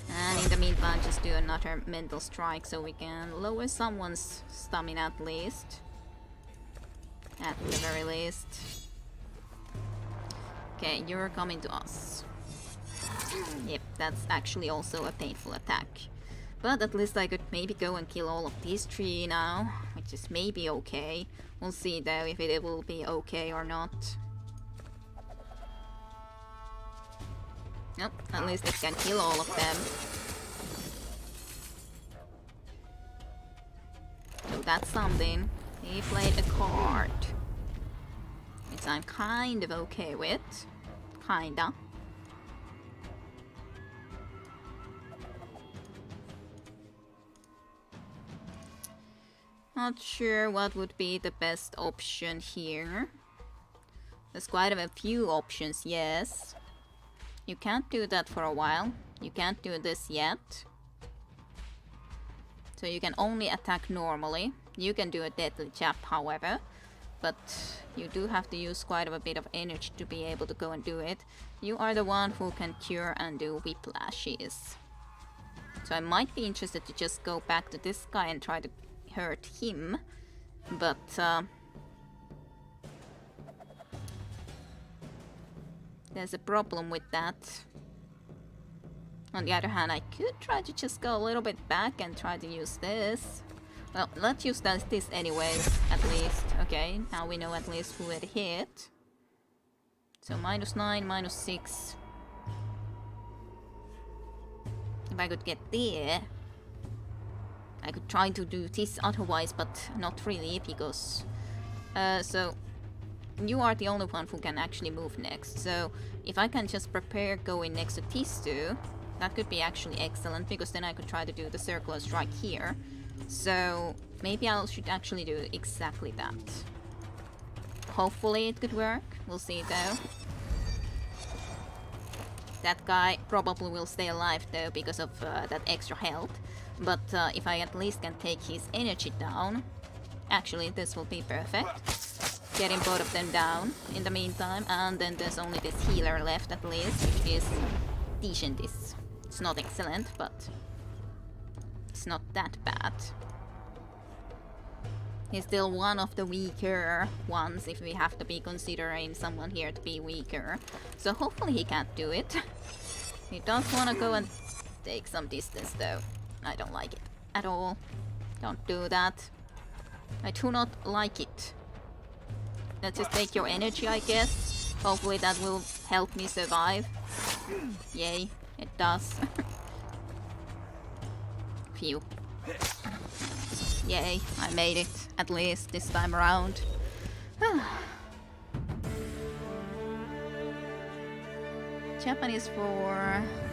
And in the meantime, just do another mental strike so we can lower someone's stamina at least. At the very least. Okay, you're coming to us. Yep, that's actually also a painful attack. But at least I could maybe go and kill all of these 3 now, which is maybe okay. We'll see though if it will be okay or not. Nope, at least it can kill all of them. So that's something. He played a card, which I'm kind of okay with. Kinda. Not sure what would be the best option here. There's quite a few options, yes. You can't do that for a while. You can't do this yet. So you can only attack normally. You can do a deadly jab, however. But you do have to use quite a bit of energy to be able to go and do it. You are the one who can cure and do whiplashes. So I might be interested to just go back to this guy and try to hurt him. But there's a problem with that. On the other hand, I could try to just go a little bit back and try to use this. Well, let's use this anyways, at least. Okay, now we know at least who it hit. So -9, -6. If I could get there, I could try to do this otherwise, but not really, because... so, you are the only one who can actually move next. So, if I can just prepare going next to these 2, that could be actually excellent, because then I could try to do the circular strike here. So, maybe I should actually do exactly that. Hopefully it could work. We'll see though. That guy probably will stay alive though because of that extra health. But if I at least can take his energy down, actually this will be perfect. Getting both of them down in the meantime, and then there's only this healer left at least, which is decent. It's not excellent, but it's not that bad. He's still one of the weaker ones if we have to be considering someone here to be weaker. So hopefully he can't do it. He does want to go and take some distance though. I don't like it at all. Don't do that. I do not like it. Let's just take your energy, I guess. Hopefully that will help me survive. Yay, it does. Phew. Yay, I made it, at least this time around. I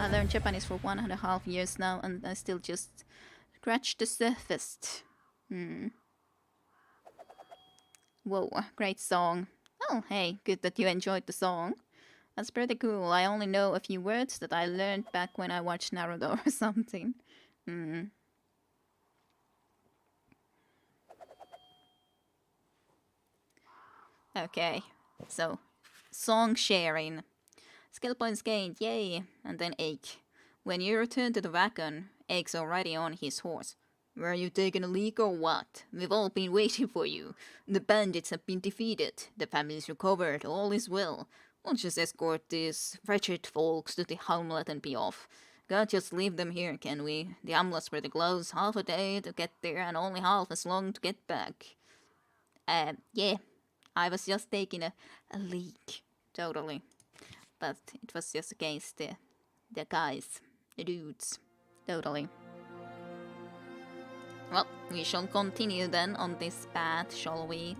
learned Japanese for 1.5 years now, and I still just scratched the surface. Whoa, great song. Oh, hey, good that you enjoyed the song. That's pretty cool. I only know a few words that I learned back when I watched Naruto or something. Okay, so song sharing. Skill points gained, yay! And then Ache. When you return to the wagon, Ache's already on his horse. Were you taking a leak or what? We've all been waiting for you. The bandits have been defeated. The family's recovered. All is well. We'll just escort these wretched folks to the hamlet and be off. Can't just leave them here, can we? The hamlet's pretty close, half a day to get there and only half as long to get back. Yeah. I was just taking a leak. Totally. But it was just against the guys. The dudes. Totally. Well, we shall continue then on this path, shall we?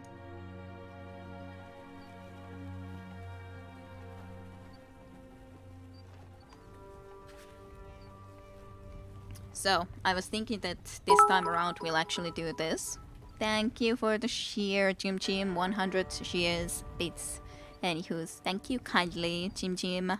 So, I was thinking that this time around we'll actually do this. Thank you for the sheer, Jim Jim. 100 shears, bits. Anywho's, thank you kindly, Jim Jim.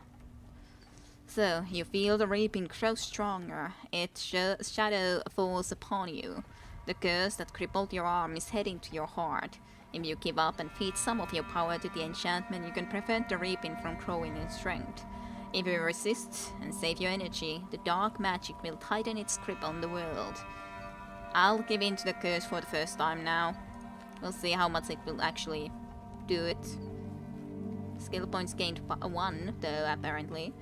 So, you feel the reaping grow stronger. Its shadow falls upon you. The curse that crippled your arm is heading to your heart. If you give up and feed some of your power to the enchantment, you can prevent the reaping from growing in strength. If you resist and save your energy, the dark magic will tighten its grip on the world. I'll give in to the curse for the first time now. We'll see how much it will actually do it. Skill points gained 1, though, apparently.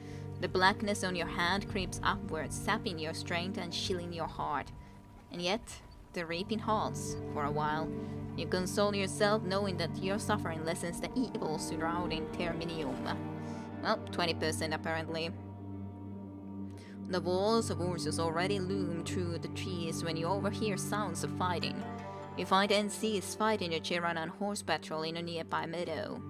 The blackness on your hand creeps upwards, sapping your strength and chilling your heart. And yet, the reaping halts for a while. You console yourself knowing that your suffering lessens the evil surrounding Terminium. Well, 20% apparently. The walls of Ursus already loom through the trees when you overhear sounds of fighting. You find NCs fighting a Cheranan horse patrol in a nearby meadow.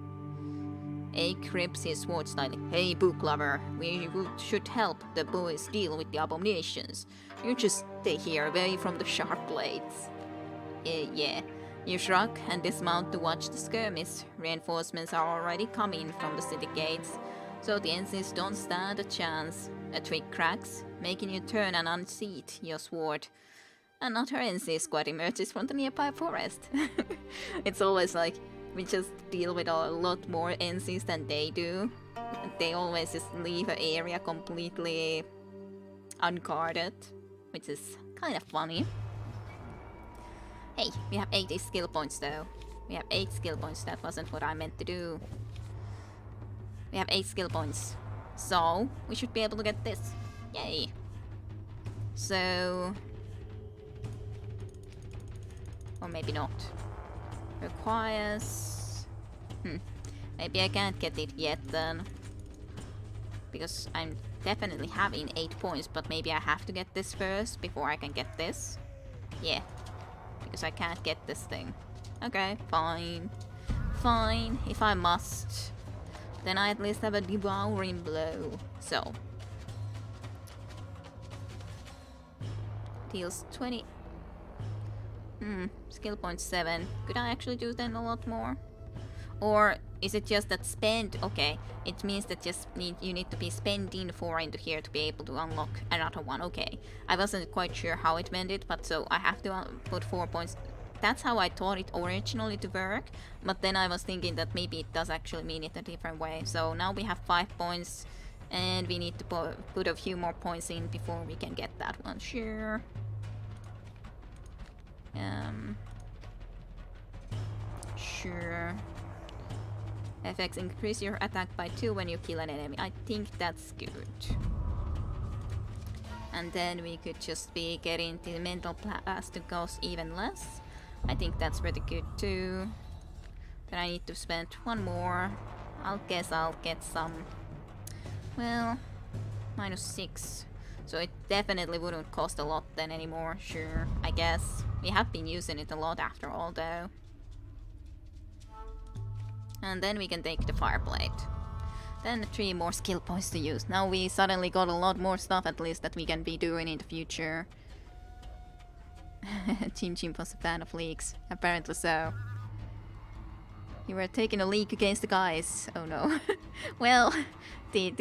Ake grips his sword slightly. Hey, book lover, we should help the boys deal with the abominations. You just stay here away from the sharp blades. Yeah. You shrug and dismount to watch the skirmish. Reinforcements are already coming from the city gates, so the NCs don't stand a chance. A twig cracks, making you turn and unseat your sword. Another NC squad emerges from the nearby forest. It's always like, we just deal with a lot more NCs than they do. They always just leave an area completely unguarded, which is kind of funny. Hey, we have 80 skill points though. We have 8 skill points, that wasn't what I meant to do. We have 8 skill points. So, we should be able to get this. Yay! So... or maybe not. Requires... maybe I can't get it yet then. Because I'm definitely having 8 points, but maybe I have to get this first before I can get this. Yeah. Because I can't get this thing. Okay, fine. Fine, if I must. Then I at least have a devouring blow. So. Deals 20. Skill point 7. Could I actually do then a lot more? Or is it just that spend? Okay, it means that you need to be spending 4 into here to be able to unlock another one. Okay, I wasn't quite sure how it meant it, but so I have to put 4 points. That's how I thought it originally to work, but then I was thinking that maybe it does actually mean it a different way. So now we have 5 points, and we need to put a few more points in before we can get that one. Sure. Sure. FX increase your attack by 2 when you kill an enemy. I think that's good. And then we could just be getting the mental blast to cost even less. I think that's pretty good too. Then I need to spend 1 more. I'll guess I'll get some... well... -6. So it definitely wouldn't cost a lot then anymore. Sure, I guess. We have been using it a lot after all though. And then we can take the Fireblade. Then 3 more skill points to use. Now we suddenly got a lot more stuff at least that we can be doing in the future. Jim Jim was a fan of leaks. Apparently so. You were taking a leak against the guys. Oh no. Well, the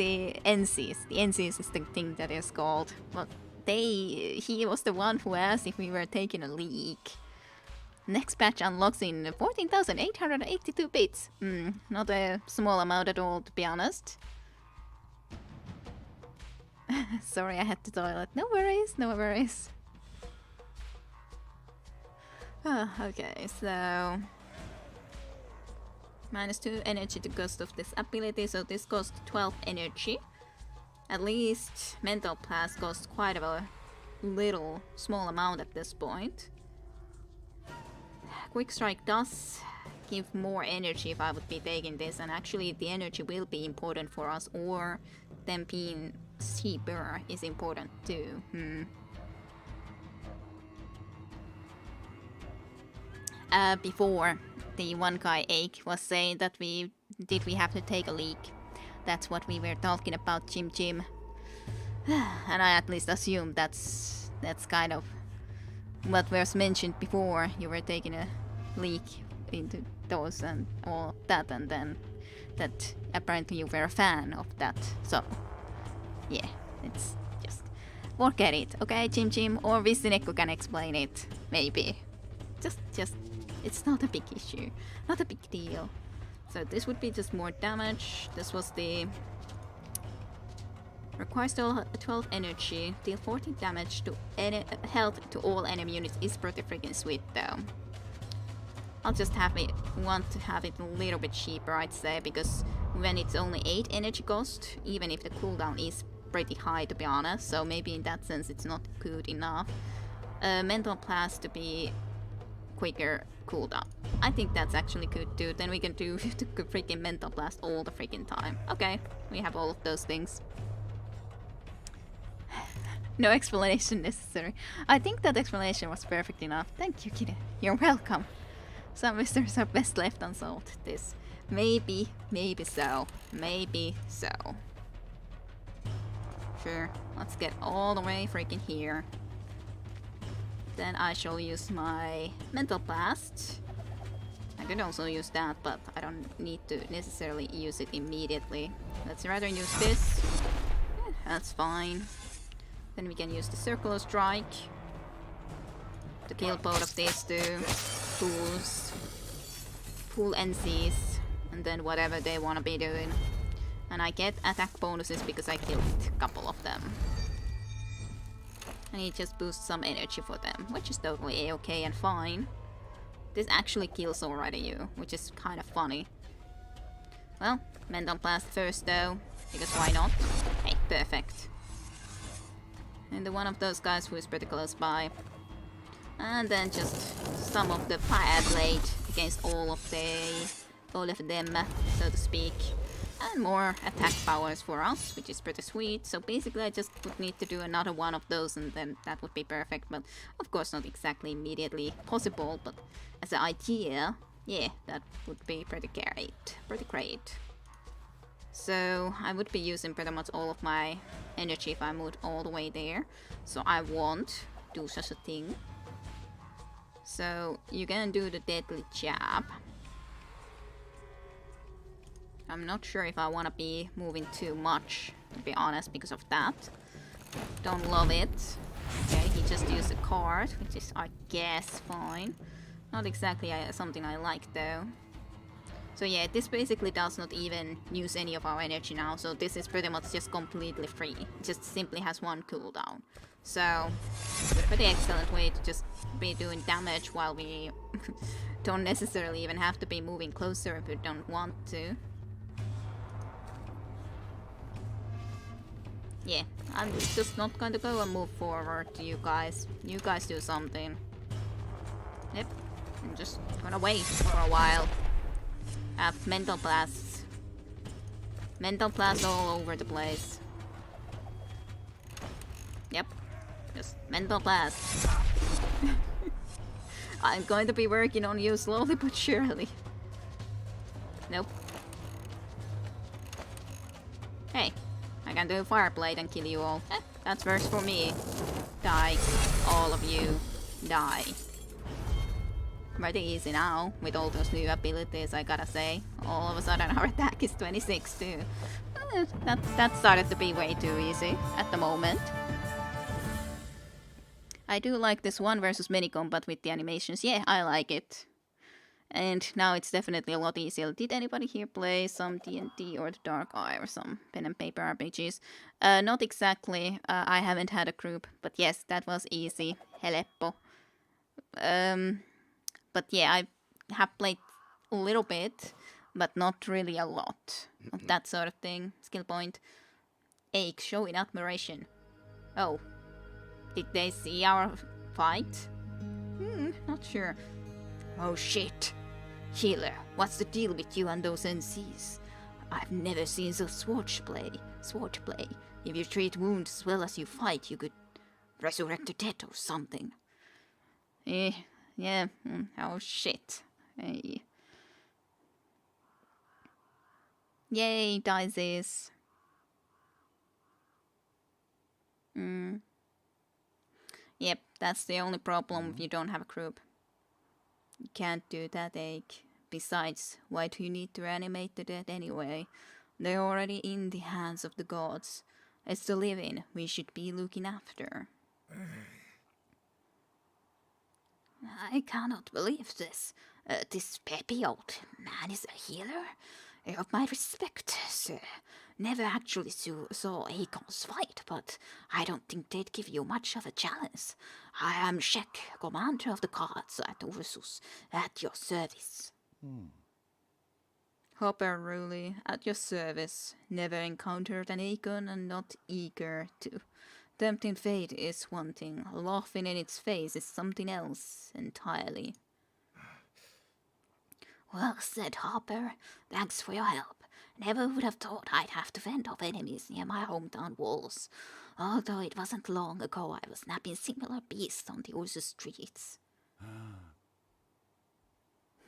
NCs. The NCs is the thing that is called. Well, he was the one who asked if we were taking a leak. Next patch unlocks in 14,882 bits. Not a small amount at all, to be honest. Sorry, I had to toilet. No worries, no worries. Okay, so... -2 energy to cost of this ability, so this costs 12 energy. At least Mental Blast costs quite a little, small amount at this point. Quick Strike does give more energy if I would be taking this, and actually the energy will be important for us, or them being cheaper is important too. Before, the one guy Ake was saying that we have to take a leak. That's what we were talking about, Jim. And I at least assume that's kind of what was mentioned before. You were taking a leak into those and all that, and then that apparently you were a fan of that. So yeah, it's just forget it, okay, Jim, or Visinekko can explain it, maybe. Just it's not a big issue, not a big deal. So this would be just more damage. This was the requires 12 energy, deal 14 damage to health to all enemy units is pretty freaking sweet though. I'll just want to have it a little bit cheaper, I'd say, because when it's only 8 energy cost, even if the cooldown is pretty high to be honest, so maybe in that sense it's not good enough. Mental Blast to be quicker cooldown. I think that's actually good too. Then we can do the freaking Mental Blast all the freaking time. Okay, we have all of those things. No explanation necessary. I think that explanation was perfect enough. Thank you, Kide. You're welcome. Some mysteries are best left unsolved. This maybe so. Maybe so. Sure, let's get all the way freaking here. Then I shall use my Mental Blast. I could also use that, but I don't need to necessarily use it immediately. Let's rather use this. That's fine. Then we can use the Circular Strike to kill both of these two pool NCs, and then whatever they want to be doing. And I get attack bonuses because I killed a couple of them. And it just boosts some energy for them, which is totally a-okay and fine. This actually kills already you, which is kind of funny. Well, Mental Blast first though, because why not? Hey, perfect. And the one of those guys who is pretty close by. And then just some of the Fire Blade against all of them, so to speak. And more attack powers for us, which is pretty sweet. So basically I just would need to do another one of those and then that would be perfect. But of course not exactly immediately possible, but as an idea, yeah, that would be pretty great. So I would be using pretty much all of my energy if I moved all the way there. So I won't do such a thing. So you can do the Deadly Jab. I'm not sure if I want to be moving too much, to be honest, because of that. Don't love it. Okay, he just used a card, which is, I guess, fine. Not exactly something I like, though. So yeah, this basically does not even use any of our energy now, so this is pretty much just completely free. It just simply has one cooldown. So, pretty excellent way to just be doing damage while we don't necessarily even have to be moving closer if we don't want to. Yeah, I'm just not going to go and move forward to you guys. You guys do something. Yep, I'm just gonna wait for a while. Have Mental Blasts. Mental Blasts all over the place. Yep, just Mental Blast. I'm going to be working on you slowly but surely. Nope. Hey. I can do a Fire Blade and kill you all. That's worse for me. Die. All of you. Die. Pretty easy now, with all those new abilities, I gotta say. All of a sudden our attack is 26 too. That started to be way too easy at the moment. I do like this 1 versus many combat with the animations. Yeah, I like it. And now it's definitely a lot easier. Did anybody here play some D&D or the Dark Eye or some pen and paper RPGs? Not exactly. I haven't had a group, but yes, that was easy. Helppo. But yeah, I have played a little bit. but not really a lot. Not that sort of thing. Skill point. Ache, showing admiration. Oh, did they see our fight? Not sure. Oh shit. Healer, what's the deal with you and those NCs? I've never seen so swordplay. If you treat wounds as well as you fight, you could resurrect the dead or something. Yeah. Oh shit. Hey. Yay, dices. Yep, that's the only problem if you don't have a group. You can't do that, Ache. Besides, why do you need to reanimate the dead anyway? They're already in the hands of the gods. It's the living we should be looking after. I cannot believe this. This peppy old man is a healer? Of my respect, sir. Never actually saw Aegon's fight, but I don't think they'd give you much of a challenge. I am Shek, commander of the guards at Ursus, at your service. Hopper Ruley, at your service. Never encountered an Aegon and not eager to. Tempting fate is one thing, laughing in its face is something else entirely. Well said, Hopper. Thanks for your help. Never would have thought I'd have to fend off enemies near my hometown walls. Although it wasn't long ago I was napping similar beasts on the Ursus streets.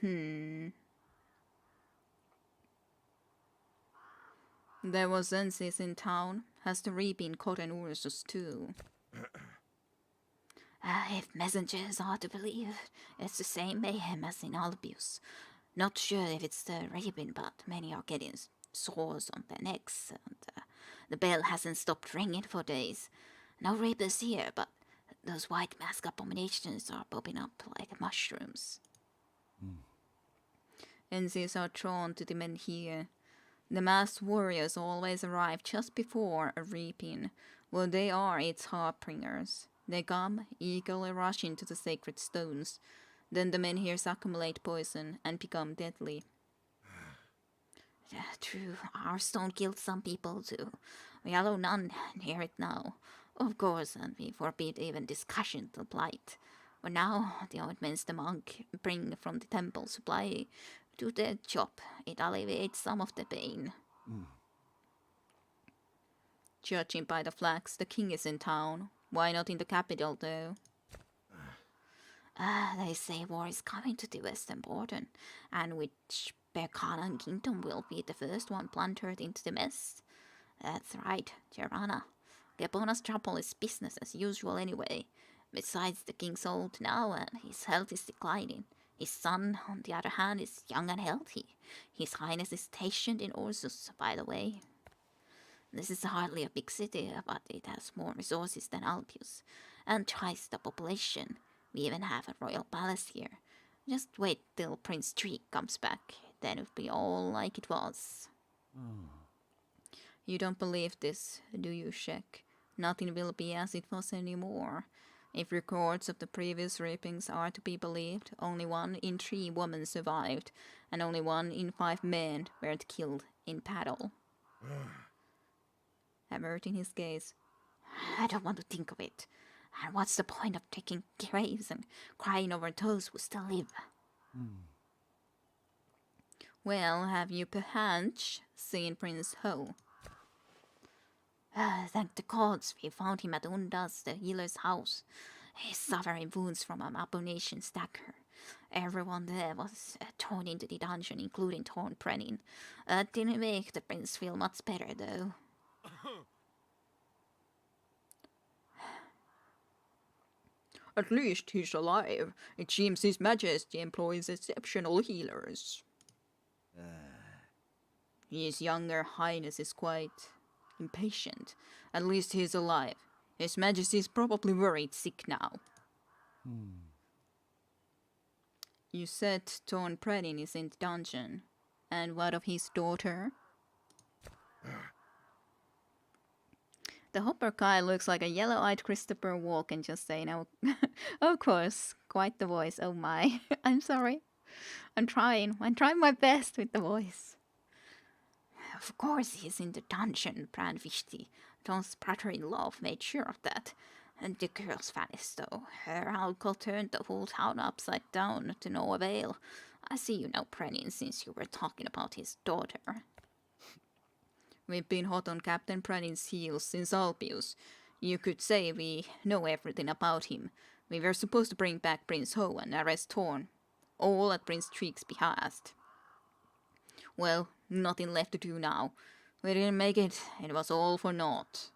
There was Zensis in town. Has the Reaping caught an Ursus too? If messengers are to believe, it's the same mayhem as in Albius. Not sure if it's the Reaping, but many are getting sores on their necks, and the bell hasn't stopped ringing for days. No Reapers here, but those white mask abominations are popping up like mushrooms. Enzis are drawn to the men here. The masked warriors always arrive just before a reaping. Well, they are its harbingers. They come, eagerly rushing to the sacred stones. Then the men here accumulate poison and become deadly. True, our stone killed some people too. We allow none near it now. Of course, and we forbid even discussion to blight. For now, the ointments the monk bring from the temple supply do their job. It alleviates some of the pain. Judging by the flags, the king is in town. Why not in the capital, though? They say war is coming to the western border, and which Berkanan kingdom will be the first one plundered into the mess. That's right, Tirana. Gabona's trouble is business as usual anyway. Besides, the king's old now, and his health is declining. His son, on the other hand, is young and healthy. His Highness is stationed in Ursus, by the way. This is hardly a big city, but it has more resources than Albius, and twice the population. We even have a royal palace here. Just wait till Prince Treek comes back, then it'll be all like it was. You don't believe this, do you, Shek? Nothing will be as it was anymore. If records of the previous reapings are to be believed, only 1 in 3 women survived, and only 1 in 5 men were killed in battle. Averting his gaze. I don't want to think of it. And what's the point of taking graves and crying over those who still live? Well, have you perchance seen Prince Ho? Thank the gods we found him at Undas, the healer's house. He's suffering wounds from an abomination stagger. Everyone there was thrown into the dungeon, including Thorn Brennan. Didn't make the prince feel much better, though. At least he's alive. It seems His Majesty employs exceptional healers. His younger highness is quite impatient. At least he's alive. His Majesty is probably worried sick now. You said Thorn Brennan is in the dungeon. And what of his daughter? The Hopper guy looks like a yellow-eyed Christopher Walken, just saying. Oh, of course, quite the voice. Oh my, I'm sorry. I'm trying my best with the voice. Of course he's in the dungeon, Brandvishti. Don's brother-in-law made sure of that. And the girl's vanished, though. Her alcohol turned the whole town upside down to no avail. I see you know Brenin since you were talking about his daughter. We've been hot on Captain Brenin's heels since Albius. You could say we know everything about him. We were supposed to bring back Prince Ho and arrest Thorn. All at Prince Treek's behest. Well, nothing left to do now. We didn't make it. It was all for naught.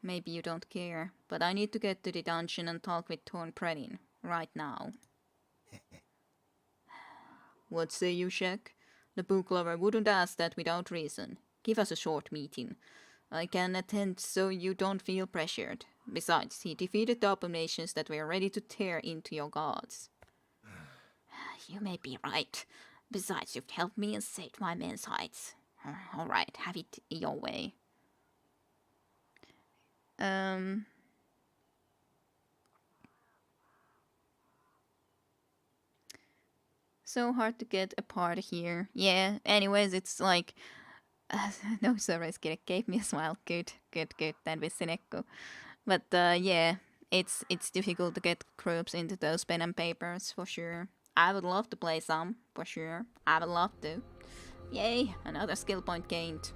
Maybe you don't care, but I need to get to the dungeon and talk with Thorn Brenin right now. What say you, Shek? The book lover wouldn't ask that without reason. Give us a short meeting. I can attend so you don't feel pressured. Besides, he defeated the abominations that were ready to tear into your gods. You may be right. Besides, you've helped me and saved my men's hides. All right, have it your way. So hard to get apart here. Yeah, anyways, it's like... no, Sora's gave me a smile. Good. Then with Sineko. But yeah, it's difficult to get groups into those pen and papers, for sure. I would love to play some, for sure. I would love to. Yay, another skill point gained.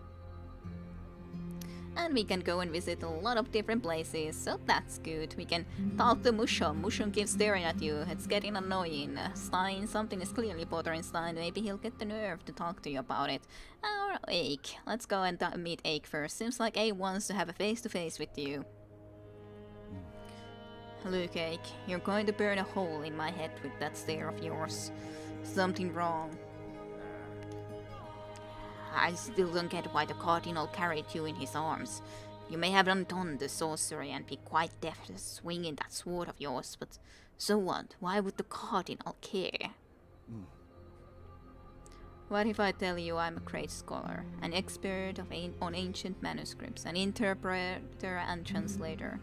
And we can go and visit a lot of different places, so that's good. We can talk to Mushon. Mushon keeps staring at you. It's getting annoying. Stein, something is clearly bothering Stein. Maybe he'll get the nerve to talk to you about it. Or Ake. Let's go and meet Ake first. Seems like Ake wants to have a face-to-face with you. Look, Ake, you're going to burn a hole in my head with that stare of yours. Something wrong. I still don't get why the Cardinal carried you in his arms. You may have undone the sorcery and be quite deft at swinging that sword of yours, but so what? Why would the Cardinal care? What if I tell you I'm a great scholar, an expert on ancient manuscripts, an interpreter and translator?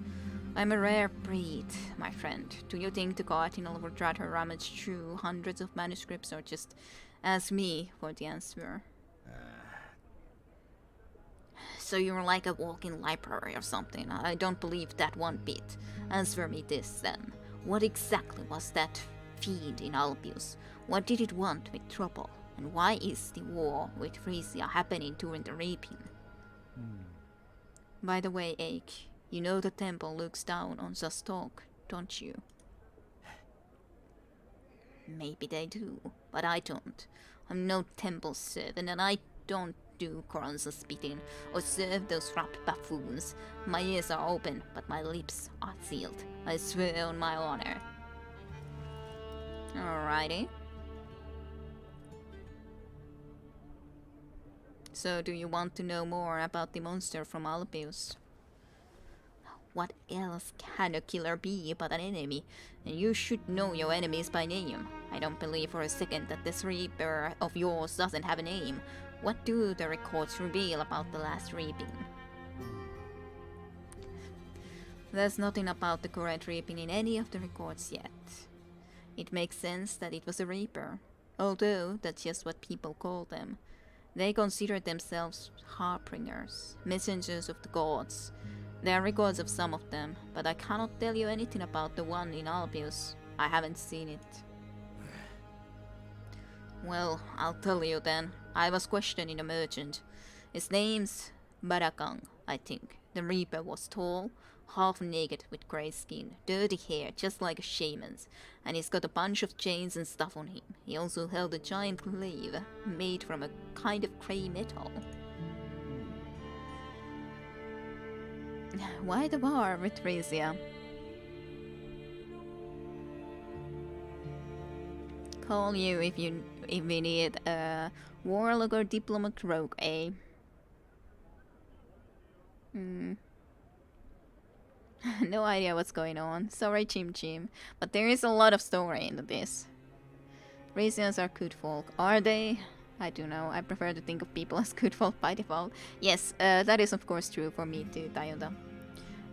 I'm a rare breed, my friend. Do you think the Cardinal would rather rummage through hundreds of manuscripts or just ask me for the answer? So you're like a walking library or something. I don't believe that one bit. Answer me this then. What exactly was that fiend in Albius? What did it want with trouble? And why is the war with Frisia happening during the reaping? By the way, Ake, you know the temple looks down on Zastok, don't you? Maybe they do, but I don't. I'm no temple servant and I don't do Coronza spitting or serve those rapt buffoons. My ears are open, but my lips are sealed. I swear on my honor. Alrighty. So do you want to know more about the monster from Albius? What else can a killer be but an enemy? And you should know your enemies by name. I don't believe for a second that this Reaper of yours doesn't have a name. What do the records reveal about the last reaping? There's nothing about the correct reaping in any of the records yet. It makes sense that it was a Reaper, although that's just what people call them. They consider themselves harbingers, messengers of the gods. There are records of some of them, but I cannot tell you anything about the one in Albius. I haven't seen it. Well, I'll tell you then. I was questioning a merchant. His name's Barakang, I think. The Reaper was tall, half naked with grey skin, dirty hair just like a shaman's, and he's got a bunch of chains and stuff on him. He also held a giant glaive, made from a kind of grey metal. Why the war with Frisia? Call you if we need a warlock or diplomat rogue, eh? No idea what's going on. Sorry, Chim Chim. But there is a lot of story into this. Frisians are good folk. Are they? I don't know. I prefer to think of people as good folk by default. Yes, that is of course true for me too, Tayuda.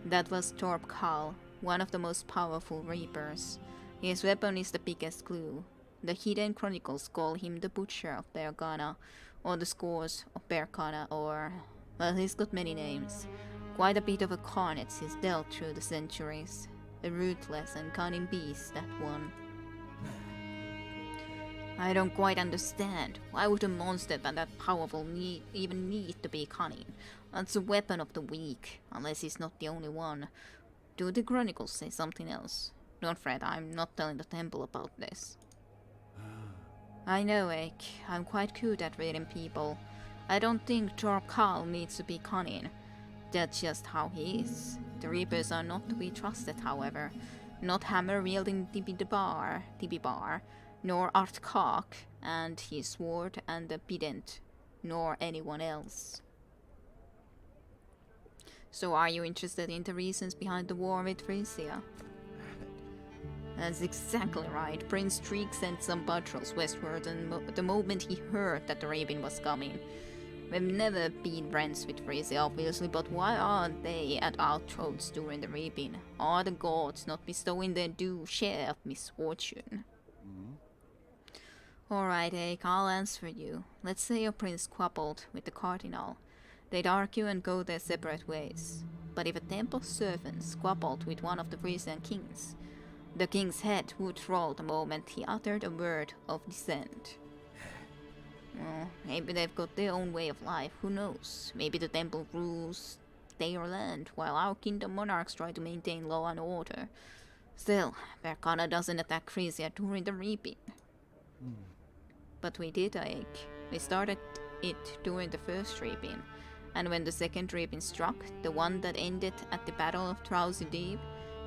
That was Torb Kal, one of the most powerful Reapers. His weapon is the biggest clue. The hidden chronicles call him the Butcher of Bergana, or the Scores of Bergana, or... well, he's got many names. Quite a bit of a carnage he's dealt through the centuries. A ruthless and cunning beast, that one. I don't quite understand. Why would a monster that powerful even need to be cunning? That's a weapon of the weak, unless he's not the only one. Do the chronicles say something else? Don't fret, I'm not telling the temple about this. I know, Ake. I'm quite good at reading people. I don't think Torkal needs to be cunning. That's just how he is. The Reapers are not to be trusted, however. Not hammer-wielding Tibibar, nor Artkak and his sword and the pedant, nor anyone else. So are you interested in the reasons behind the war with Frisia? That's exactly right. Prince Treek sent some patrols westward the moment he heard that the Raven was coming. We've never been friends with Frisia, obviously, but why aren't they at our throats during the Reaping? Are the gods not bestowing their due share of misfortune? Alright, Ake, I'll answer you. Let's say your prince squabbled with the cardinal. They'd argue and go their separate ways. But if a temple servant squabbled with one of the Frisian kings, the king's head would roll the moment he uttered a word of dissent. Well, maybe they've got their own way of life, who knows? Maybe the temple rules their land, while our kingdom monarchs try to maintain law and order. Still, Berkana doesn't attack Frisia during the Reaping. But we did, Ake. We started it during the first Reaping, and when the second Reaping struck, the one that ended at the Battle of Drowsy Deep,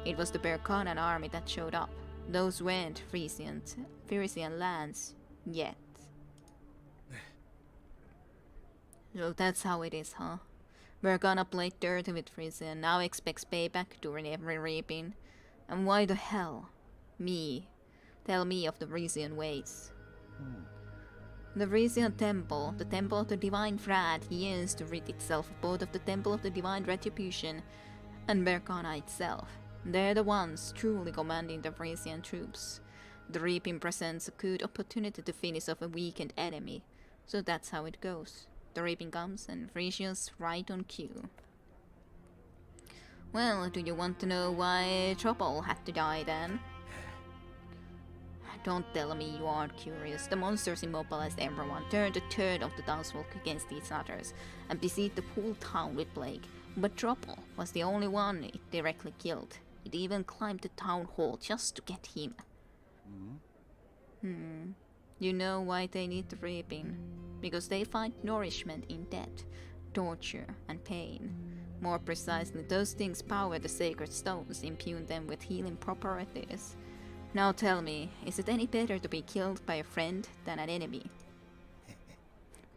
it was the Berkanan army that showed up. Those weren't Frisian lands yet. So that's how it is, huh? Berkana played dirty with Frisia and now expects payback during every Reaping. And why the hell? Me. Tell me of the Frisian ways. The Frisian Temple, the Temple of the Divine Vrad, yearns to rid itself of both of the Temple of the Divine Retribution and Berkana itself. They're the ones truly commanding the Frisian troops. The Reaping presents a good opportunity to finish off a weakened enemy, so that's how it goes. The Reaping comes and Frisia's right on cue. Well, do you want to know why Trouble had to die then? Don't tell me you aren't curious. The monsters immobilized everyone, turned a third of the townsfolk against each others, and besieged the whole town with plague. But Trouble was the only one it directly killed. It even climbed the town hall just to get him. You know why they need the Reaping? Because they find nourishment in death, torture, and pain. More precisely, those things power the sacred stones, impugn them with healing properties. Now tell me, is it any better to be killed by a friend than an enemy?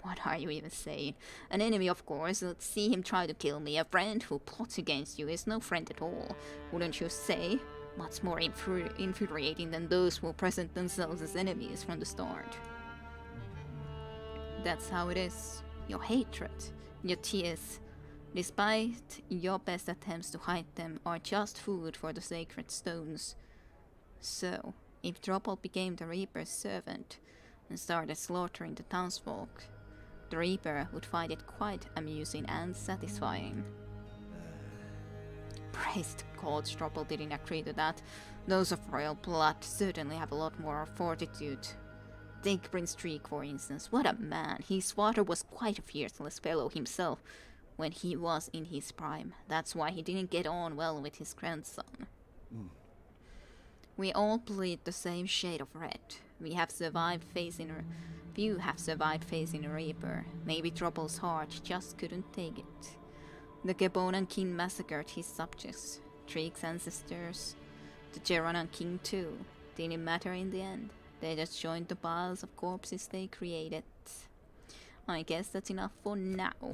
What are you even saying? An enemy, of course. Let's see him try to kill me. A friend who plots against you is no friend at all, wouldn't you say? Much more infuriating than those who present themselves as enemies from the start. That's how it is. Your hatred, your tears, despite your best attempts to hide them, are just food for the sacred stones. So, if Trouble became the Reaper's servant and started slaughtering the townsfolk, the Reaper would find it quite amusing and satisfying. Praise the gods, Trouble didn't agree to that. Those of royal blood certainly have a lot more fortitude. Take Prince Treek, for instance. What a man! His father was quite a fearless fellow himself when he was in his prime. That's why he didn't get on well with his grandson. We all bleed the same shade of red. We have survived facing a... Few have survived facing a Reaper. Maybe Trouble's heart just couldn't take it. The Gebonan king massacred his subjects. Treek's ancestors. The Geronan king too. Didn't matter in the end. They just joined the piles of corpses they created. I guess that's enough for now.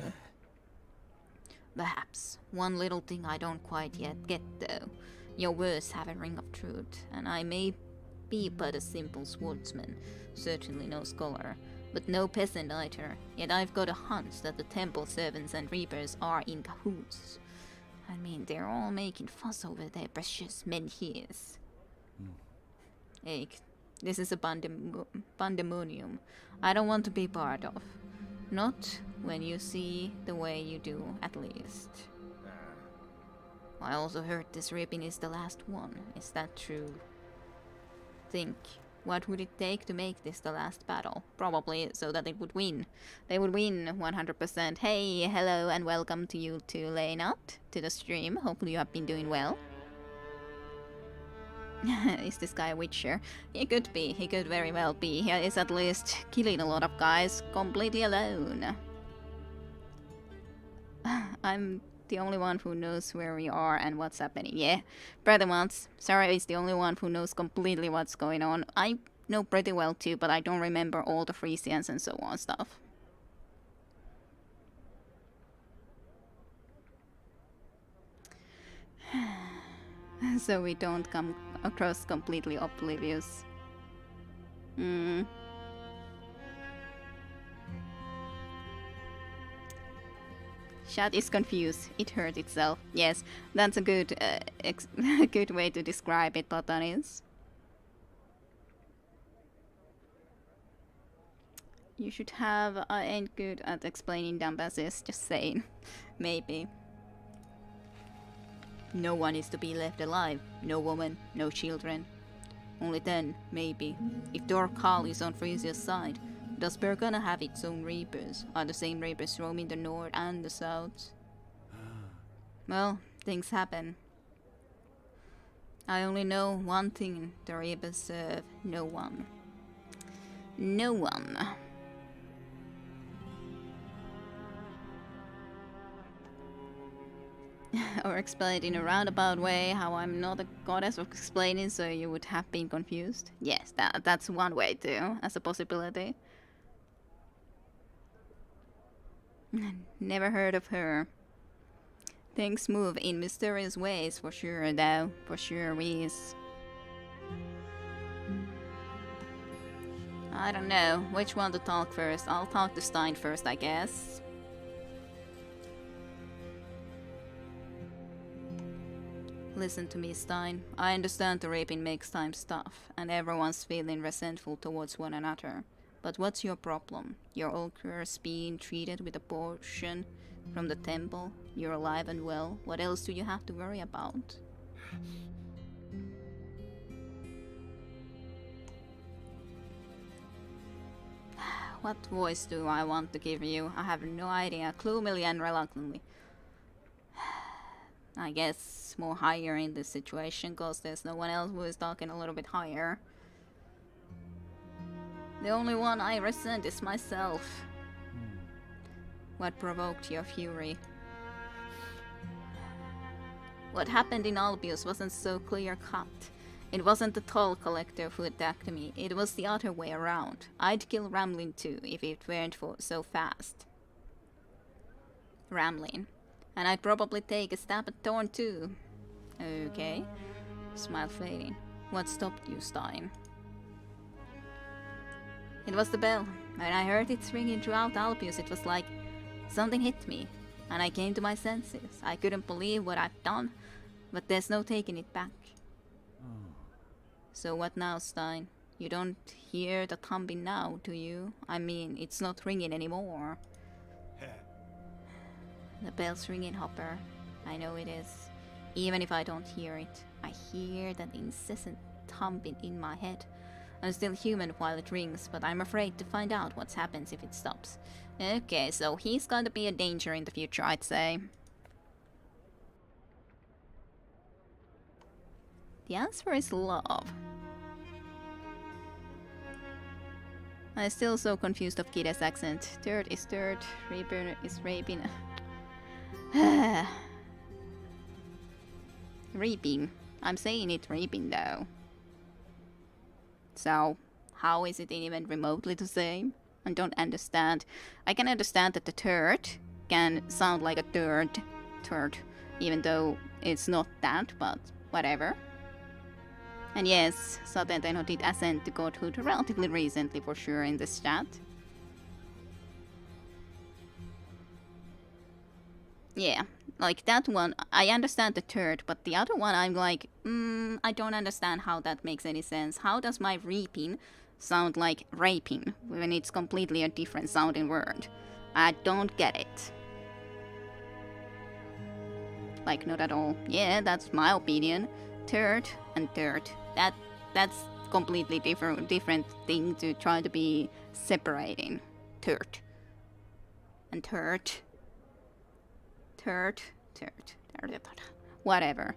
Perhaps. One little thing I don't quite yet get though. Your words have a ring of truth, and I may be but a simple swordsman, certainly no scholar, but no peasant either. Yet I've got a hunch that the temple servants and reapers are in cahoots. I mean, they're all making fuss over their precious menhirs. Ake, This is a pandemonium I don't want to be part of. Not when you see the way you do, at least. I also heard this ribbon is the last one. Is that true? Think. What would it take to make this the last battle? Probably so that it would win. They would win 100%. Hey, hello and welcome to you too, Leynot, to the stream. Hopefully you have been doing well. Is this guy a Witcher? He could be. He could very well be. He is at least killing a lot of guys completely alone. I'm the only one who knows where we are and what's happening. Yeah, pretty much. Sarah is the only one who knows completely what's going on. I know pretty well too, but I don't remember all the Frisians and so on stuff. So we don't come across completely oblivious. Chat is confused. It hurt itself. Yes, that's a good, good way to describe it, Platonis. You should have. I ain't good at explaining Dambasis. Just saying. Maybe. No one is to be left alive. No woman, no children. Only then, maybe, if Dorkal is on Frisia's side, does Bergana have its own reapers? Are the same reapers roaming the north and the south? Well, things happen. I only know one thing: the reapers serve no one. No one. Or explained in a roundabout way how I'm not a goddess of explaining, so you would have been confused. Yes, that's one way too, as a possibility. Never heard of her. Things move in mysterious ways, for sure, though. For sure, Reese. I don't know which one to talk first. I'll talk to Stein first, I guess. Listen to me, Stein. I understand the raping makes time tough, and everyone's feeling resentful towards one another. But what's your problem? Your Ulkers being treated with a portion from the temple? You're alive and well. What else do you have to worry about? What voice do I want to give you? I have no idea. Gloomily and reluctantly. I guess more higher in this situation, cause there's no one else who is talking a little bit higher. The only one I resent is myself. What provoked your fury? What happened in Albius wasn't so clear-cut. It wasn't the toll collector who attacked me, it was the other way around. I'd kill Ramlin too, if it weren't for so fast. Ramlin. And I'd probably take a stab at Thorn too. Okay. Smile fading. What stopped you, Stein? It was the bell. When I heard it ringing throughout Albius, it was like something hit me, and I came to my senses. I couldn't believe what I'd done, but there's no taking it back. So what now, Stein? You don't hear the thumping now, do you? I mean, it's not ringing anymore. The bell's ringing, Hopper. I know it is. Even if I don't hear it, I hear that incessant thumping in my head. I'm still human while it rings, but I'm afraid to find out what happens if it stops. Okay, so he's going to be a danger in the future, I'd say. The answer is love. I'm still so confused of Kida's accent. Dirt is dirt, Reaper is raping. Reaping. I'm saying it raping though. So, how is it even remotely the same? I don't understand. I can understand that the turd can sound like a turd, even though it's not that, but whatever. And yes, Satenteno did ascend to godhood relatively recently for sure in this chat. Yeah, Like that one, I understand the third, but the other one, I'm like, I don't understand how that makes any sense. How does my reaping sound like raping when it's completely a different sounding word? I don't get it. Like, not at all. Yeah, that's my opinion. Third and third. That's completely different thing to try to be separating. Third. And third. Whatever.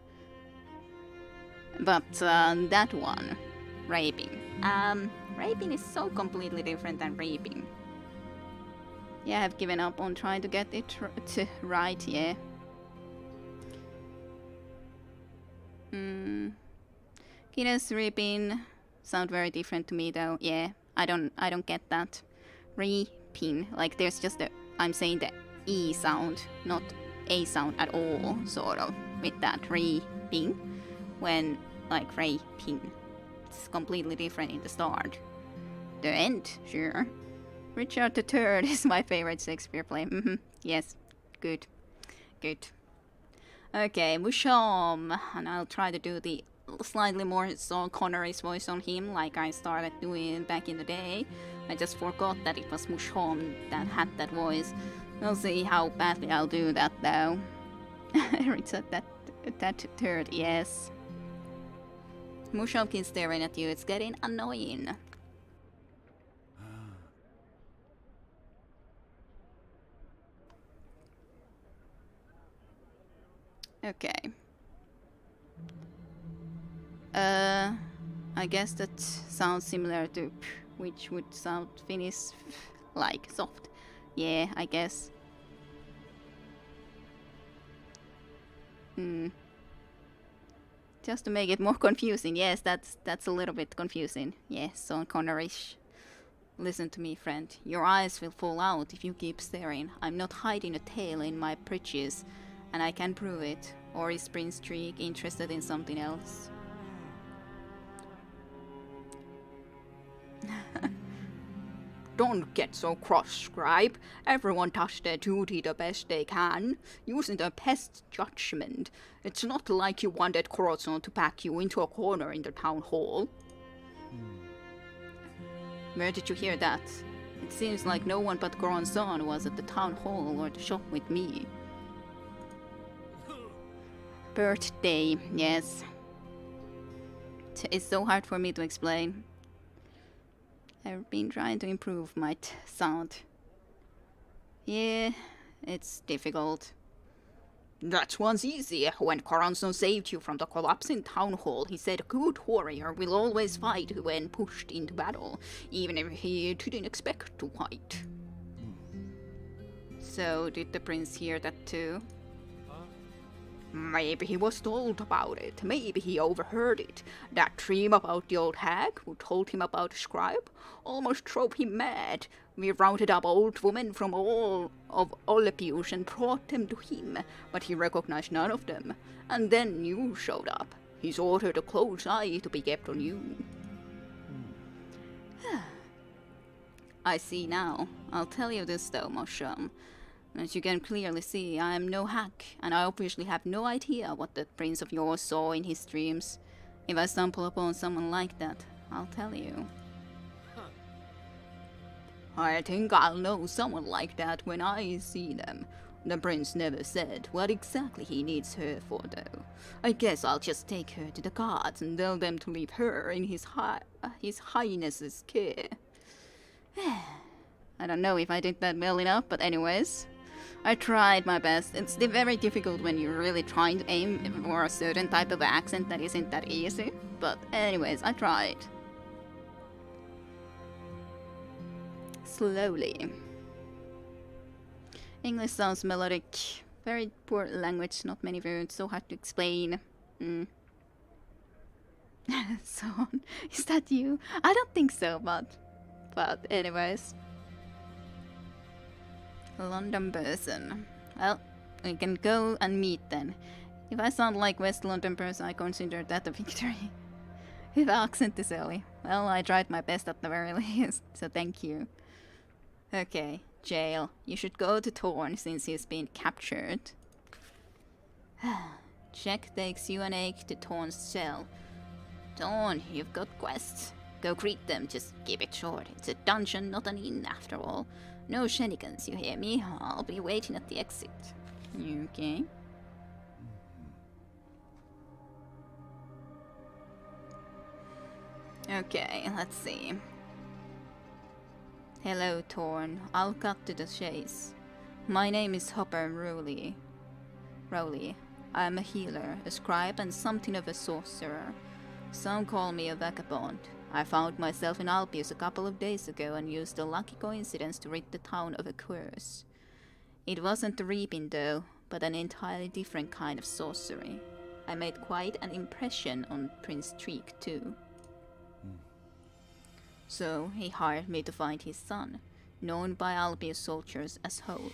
But that one, raping. Raping is so completely different than raping. Yeah, I've given up on trying to get it right. Yeah. Guinness raping sound very different to me though. Yeah, I don't get that. Raping, like there's just I'm saying the E sound, not A sound at all, sort of, with that raping, when like raping. It's completely different in the start. The end, sure. Richard III is my favorite Shakespeare play. Yes, good. Okay, Musham, and I'll try to do the slightly more Sean Connery's voice on him, like I started doing back in the day. I just forgot that it was Musham that had that voice. We'll see how badly I'll do that though. Richard that third, yes. Musham keeps staring at you, it's getting annoying. Okay. I guess that sounds similar to p, which would sound Finnish like soft. Yeah, I guess. Just to make it more confusing. Yes, that's a little bit confusing. Yes, Sean Connery-ish. Listen to me, friend. Your eyes will fall out if you keep staring. I'm not hiding a tail in my breeches, and I can prove it. Or is Prince Streak interested in something else? Don't get so cross, Scribe. Everyone does their duty the best they can, using their best judgment. It's not like you wanted Corazon to pack you into a corner in the town hall. Where did you hear that? It seems like no one but Corazon was at the town hall or the shop with me. Birthday, yes. It's so hard for me to explain. I've been trying to improve my sound. Yeah, it's difficult. That one's easy. When Corazon saved you from the collapsing town hall, he said a good warrior will always fight when pushed into battle, even if he didn't expect to fight. So, did the prince hear that too? Maybe he was told about it. Maybe he overheard it. That dream about the old hag who told him about the scribe almost drove him mad. We rounded up old women from all of Olypius and brought them to him, but he recognized none of them. And then you showed up. He's ordered a close eye to be kept on you. I see now. I'll tell you this though, Mosham. As you can clearly see, I am no hack, and I obviously have no idea what that prince of yours saw in his dreams. If I stumble upon someone like that, I'll tell you. I think I'll know someone like that when I see them. The prince never said what exactly he needs her for, though. I guess I'll just take her to the guards and tell them to leave her in his highness's care. I don't know if I did that well enough, but anyways. I tried my best. It's very difficult when you're really trying to aim for a certain type of accent that isn't that easy. But anyways, I tried. Slowly. English sounds melodic. Very poor language, not many words, so hard to explain. So, is that you? I don't think so, but anyways. London person. Well, we can go and meet then. If I sound like West London person, I consider that a victory. If accent is early. Well, I tried my best at the very least, so thank you. Okay, jail. You should go to Thorn since he's been captured. Check takes you and Ake to Torn's cell. Torn, you've got quests. Go greet them, just keep it short. It's a dungeon, not an inn after all. No shenanigans, you hear me? I'll be waiting at the exit. Okay. Okay, let's see. Hello, Torn. I'll cut to the chase. My name is Hopper Rowley. I'm a healer, a scribe, and something of a sorcerer. Some call me a vagabond. I found myself in Alpius a couple of days ago and used a lucky coincidence to rid the town of a curse. It wasn't the reaping though, but an entirely different kind of sorcery. I made quite an impression on Prince Treek too. So he hired me to find his son, known by Albius soldiers as Hold.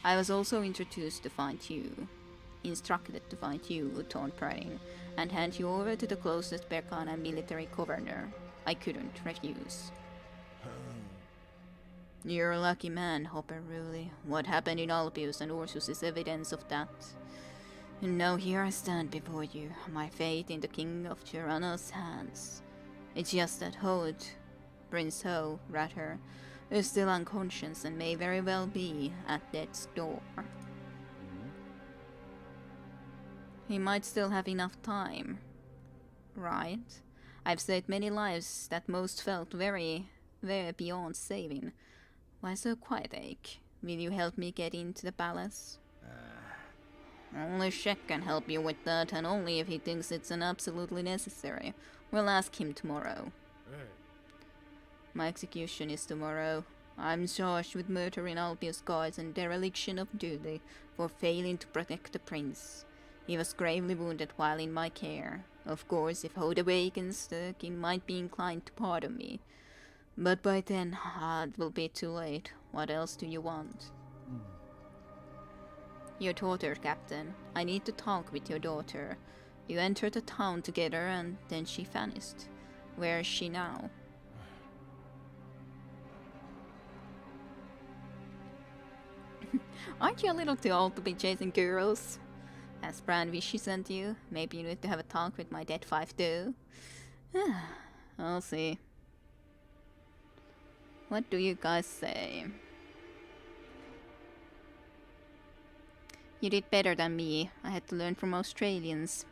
I was also introduced to find you. Instructed to find you, Torn Prying, and hand you over to the closest Berkana military governor. I couldn't refuse. You're a lucky man, Hopper Rowley. What happened in Albius and Ursus is evidence of that. And now here I stand before you, my fate in the King of Tirana's hands. It's just that Hode, Prince Ho, rather, is still unconscious and may very well be at death's door. He might still have enough time, right? I've saved many lives that most felt very beyond saving. Why so quiet, Ake? Will you help me get into the palace? Only Shek can help you with that, and only if he thinks it's absolutely necessary. We'll ask him tomorrow. My execution is tomorrow. I'm charged with murdering Albius guards and dereliction of duty for failing to protect the prince. He was gravely wounded while in my care. Of course, if Hode awakens, the king might be inclined to pardon me. But by then, it will be too late. What else do you want? Your daughter, Captain. I need to talk with your daughter. You entered the town together and then she vanished. Where is she now? Aren't you a little too old to be chasing girls? Has Bran Vishy sent you? Maybe you need to have a talk with my dead 5-2. I'll see. What do you guys say? You did better than me. I had to learn from Australians.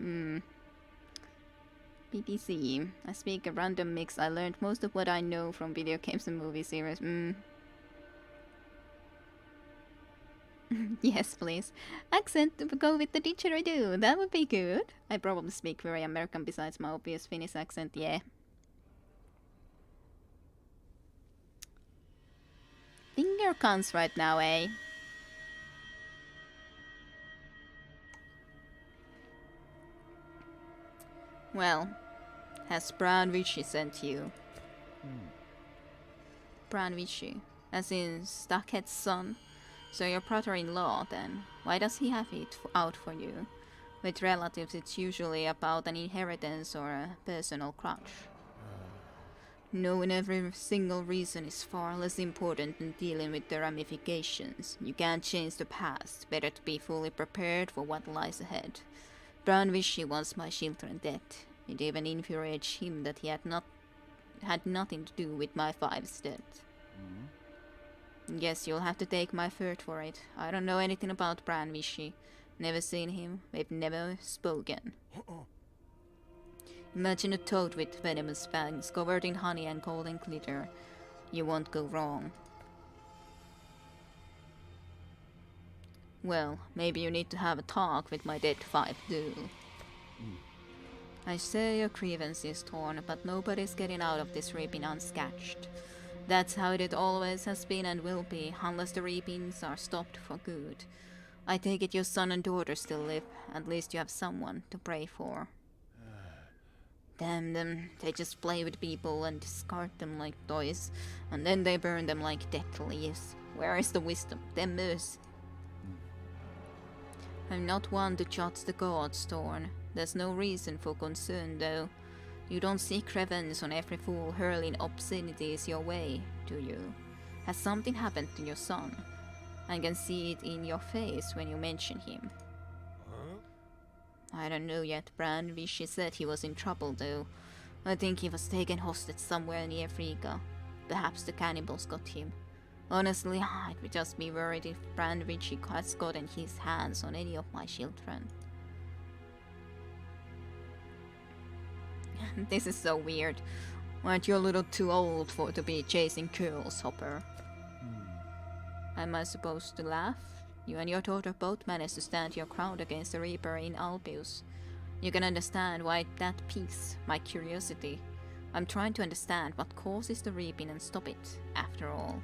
BBC. I speak a random mix. I learned most of what I know from video games and movie series. Yes, please. Accent, go with the didgeridoo. That would be good. I probably speak very American besides my obvious Finnish accent, yeah. Finger guns right now, eh? Well, has Bran Vishy sent you? Bran Vishy, as in Stuckhead's son? So your brother-in-law, then. Why does he have it out for you? With relatives, it's usually about an inheritance or a personal crutch. Knowing every single reason is far less important than dealing with the ramifications. You can't change the past. Better to be fully prepared for what lies ahead. Bran Vishy was my children's death. It even infuriates him that he had nothing to do with my 5's death. Guess you'll have to take my word for it. I don't know anything about Bran Vishy. Never seen him. We've never spoken. Imagine a toad with venomous fangs covered in honey and golden glitter. You won't go wrong. Well, maybe you need to have a talk with my dead 5-2. I share your grievances, Torn, but nobody's getting out of this reaping unscathed. That's how it always has been and will be, unless the reapings are stopped for good. I take it your son and daughter still live. At least you have someone to pray for. Damn them, they just play with people and discard them like toys, and then they burn them like dead leaves. Where is the wisdom, the mercy? I'm not one to judge the gods, Torn. There's no reason for concern, though. You don't seek revenge on every fool hurling obscenities your way, do you? Has something happened to your son? I can see it in your face when you mention him. I don't know yet. Branvish said he was in trouble though. I think he was taken hostage somewhere near Friga. Perhaps the cannibals got him. Honestly, I'd just be worried if Branvish has gotten his hands on any of my children. This is so weird. Aren't you a little too old to be chasing girls, Hopper? Am I supposed to laugh? You and your daughter both managed to stand your ground against the Reaper in Albius. You can understand why that piques my curiosity. I'm trying to understand what causes the reaping and stop it, after all.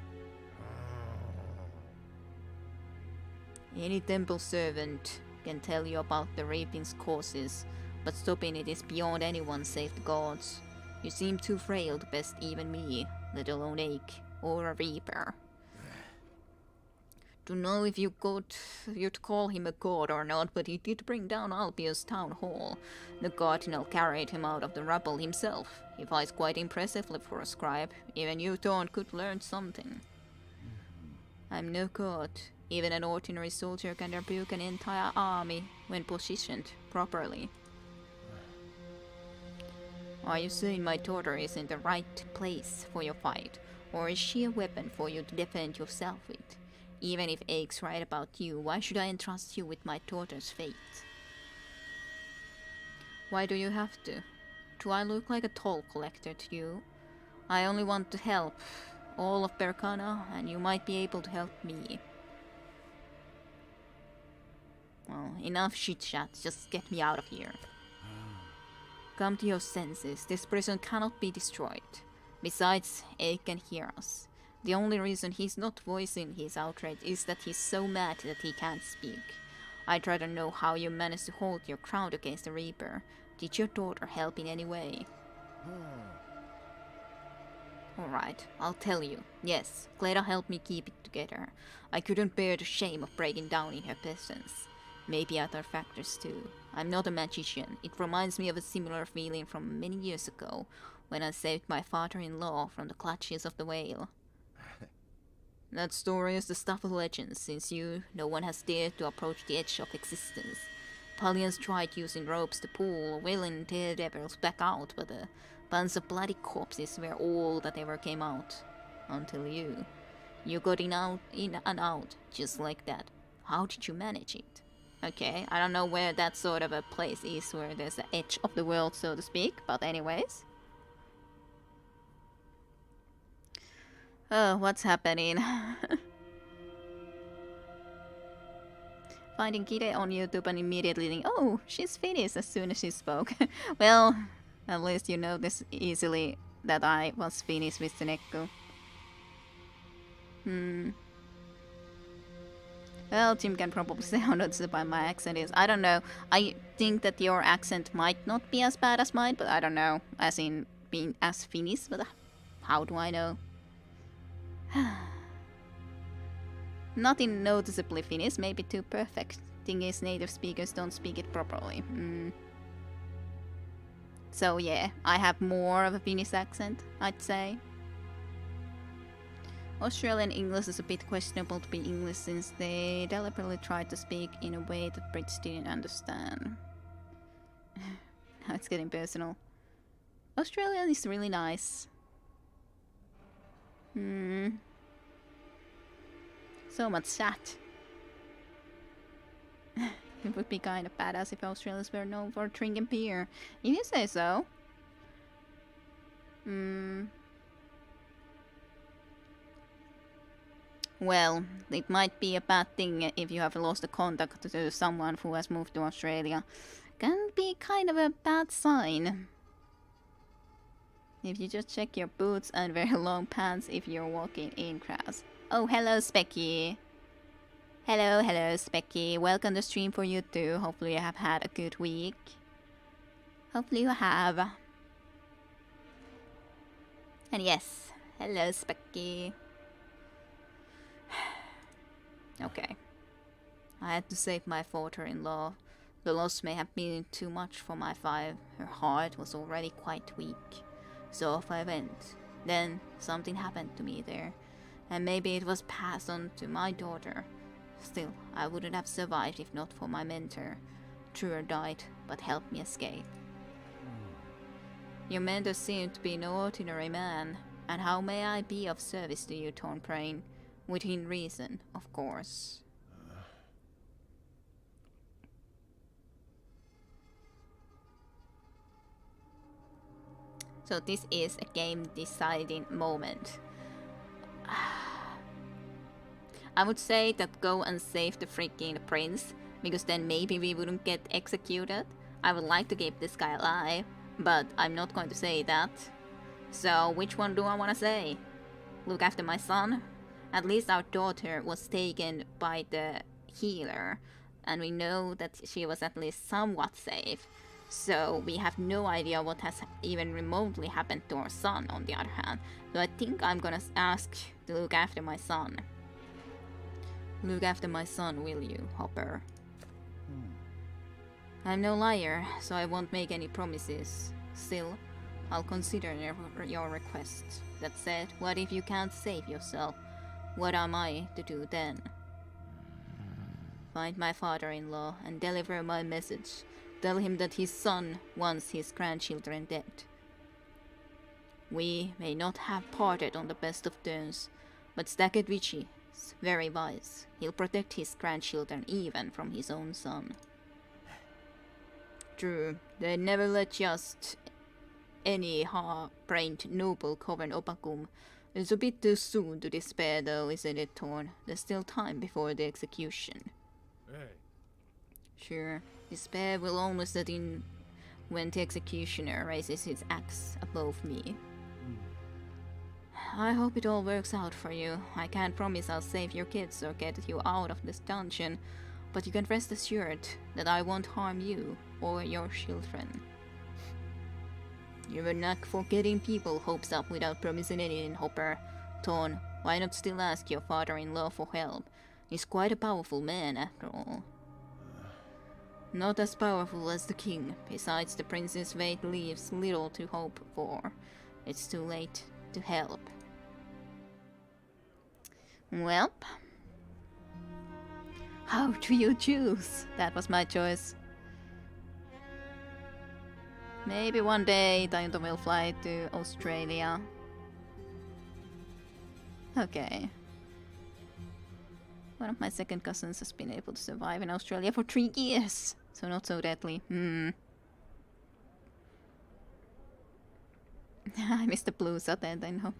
Any temple servant can tell you about the reaping's causes, but stopping it is beyond anyone save the gods. You seem too frail to best even me, let alone Ache, or a Reaper. Don't know if you'd call him a god or not, but he did bring down Albius town hall. The cardinal carried him out of the rubble himself. He fights quite impressively for a scribe. Even you, Thorn, could learn something. I'm no god. Even an ordinary soldier can rebuke an entire army when positioned properly. Are you saying my daughter is in the right place for your fight, or is she a weapon for you to defend yourself with? Even if Ache's right about you, why should I entrust you with my daughter's fate? Why do you have to? Do I look like a toll collector to you? I only want to help all of Berkana, and you might be able to help me. Well, enough chit-chat, just get me out of here. Come to your senses, this prison cannot be destroyed. Besides, Ake can hear us. The only reason he's not voicing his outrage is that he's so mad that he can't speak. I'd rather know how you managed to hold your ground against the Reaper. Did your daughter help in any way? Alright, I'll tell you. Yes, Cleda helped me keep it together. I couldn't bear the shame of breaking down in her presence. Maybe other factors too. I'm not a magician. It reminds me of a similar feeling from many years ago, when I saved my father-in-law from the clutches of the whale. That story is the stuff of legends, since no one has dared to approach the edge of existence. Palians tried using ropes to pull willing daredevils back out, but a bunch of bloody corpses were all that ever came out. Until you. You got in and out, just like that. How did you manage it? Okay, I don't know where that sort of a place is where there's the edge of the world, so to speak, but anyways. Oh, what's happening? Finding Kide on YouTube and immediately thinking, oh, she's Finnish as soon as she spoke. Well, at least you know this easily that I was Finnish with Senekku. Well, Tim can probably say how noticeable my accent is. I don't know. I think that your accent might not be as bad as mine, but I don't know. As in being as Finnish, but how do I know? Nothing noticeably Finnish, maybe too perfect. Thing is, native speakers don't speak it properly. So yeah, I have more of a Finnish accent, I'd say. Australian English is a bit questionable to be English since they deliberately tried to speak in a way that Brits didn't understand. Now it's getting personal. Australian is really nice. So much chat. It would be kind of badass if Australians were known for drinking beer. If you say so. Well, it might be a bad thing if you have lost the contact to someone who has moved to Australia. Can be kind of a bad sign. If you just check your boots and wear long pants if you're walking in class. Oh, hello, Specky. Hello, Specky. Welcome to stream for you too. Hopefully you have had a good week. Hopefully you have. And yes, hello, Specky. Okay. I had to save my father-in-law. The loss may have been too much for my five. Her heart was already quite weak. So off I went. Then something happened to me there. And maybe it was passed on to my daughter. Still, I wouldn't have survived if not for my mentor. Truer died, but helped me escape. Your mentor seemed to be no ordinary man, and how may I be of service to you, Thornbrain? Within reason, of course. So this is a game deciding moment. I would say that go and save the freaking prince, because then maybe we wouldn't get executed. I would like to keep this guy alive, but I'm not going to say that. So which one do I want to say? Look after my son? At least our daughter was taken by the healer, and we know that she was at least somewhat safe. So we have no idea what has even remotely happened to our son, on the other hand. So I think I'm gonna ask to look after my son. Look after my son, will you, Hopper? I'm no liar, so I won't make any promises. Still, I'll consider your request. That said, what if you can't save yourself? What am I to do then? Find my father-in-law and deliver my message. Tell him that his son wants his grandchildren dead. We may not have parted on the best of terms, but Staketvici is very wise. He'll protect his grandchildren even from his own son. True, they never let just any brained noble govern Opacum. It's a bit too soon to despair though, isn't it, Thorn? There's still time before the execution. Hey. Sure, despair will almost set in when the executioner raises his axe above me. I hope it all works out for you. I can't promise I'll save your kids or get you out of this dungeon, but you can rest assured that I won't harm you or your children. You have a knack for getting people hopes up without promising anything, Hopper. Thorn, why not still ask your father-in-law for help? He's quite a powerful man, after all. Not as powerful as the king. Besides, the prince's fate leaves little to hope for. It's too late to help. Well, how do you choose? That was my choice. Maybe one day Tainto will fly to Australia. Okay. One of my second cousins has been able to survive in Australia for 3 years. So not so deadly. I miss the blues out there, I know.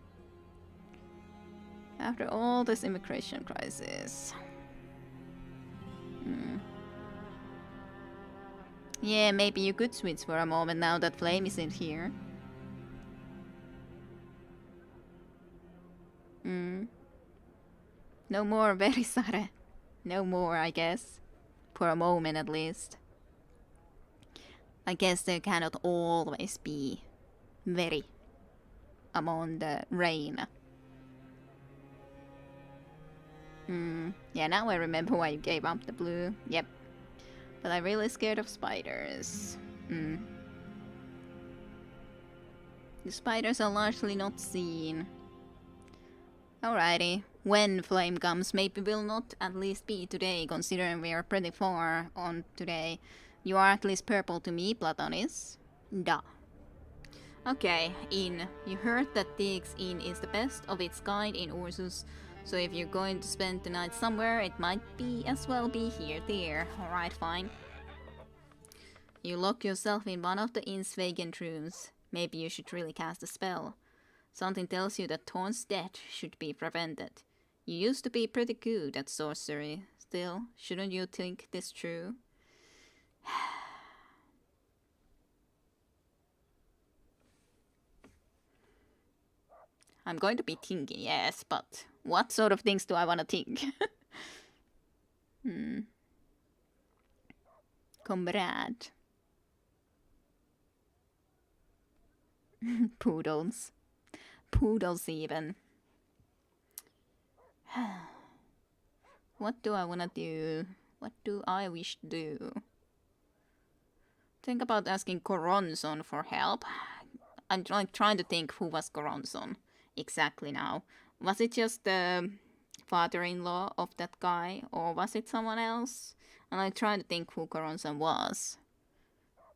After all this immigration crisis. Yeah, maybe you could switch for a moment now that Flame isn't here. No more Verisare. No more, I guess. For a moment at least. I guess there cannot always be Veri among the rain. Yeah, now I remember why you gave up the blue. Yep. But I'm really scared of spiders. The spiders are largely not seen. Alrighty. When Flame comes, maybe will not at least be today, considering we are pretty far on today. You are at least purple to me, Platonis. Da. Okay, Inn. You heard that Tig's Inn is the best of its kind in Ursus, so if you're going to spend the night somewhere, it might be as well be here, there. Alright, fine. You lock yourself in one of the inn's vacant rooms. Maybe you should really cast a spell. Something tells you that Thorn's death should be prevented. You used to be pretty good at sorcery. Still, shouldn't you think this true? I'm going to be thinking, yes, but what sort of things do I want to think? Comrade. Poodles. Poodles even. What do I want to do? What do I wish to do? Think about asking Coronzon for help. I'm trying to think who was Coronzon exactly now. Was it just the father-in-law of that guy, or was it someone else? And I try to think who Goronzon was.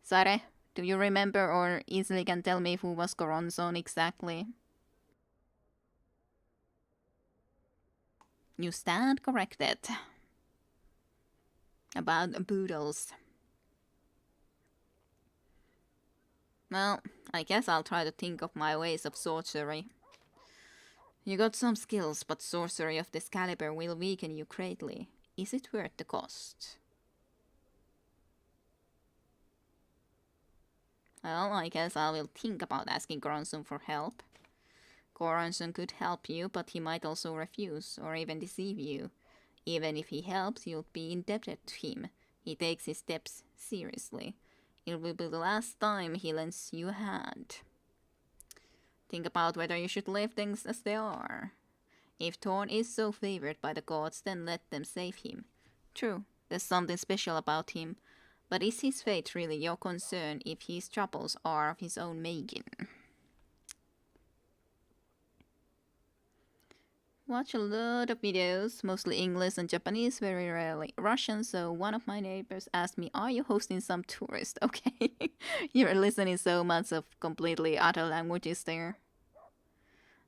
Sare, do you remember or easily can tell me who was Goronzon exactly? You stand corrected. About Boodles. Well, I guess I'll try to think of my ways of sorcery. You got some skills, but sorcery of this caliber will weaken you greatly. Is it worth the cost? Well, I guess I will think about asking Goronzon for help. Goronzon could help you, but he might also refuse, or even deceive you. Even if he helps, you'll be indebted to him. He takes his debts seriously. It will be the last time he lends you a hand. Think about whether you should leave things as they are. If Thorn is so favored by the gods, then let them save him. True, there's something special about him, but is his fate really your concern if his troubles are of his own making? Watch a lot of videos, mostly English and Japanese, very rarely Russian, so one of my neighbors asked me, are you hosting some tourist? Okay, you're listening so much of completely other languages there.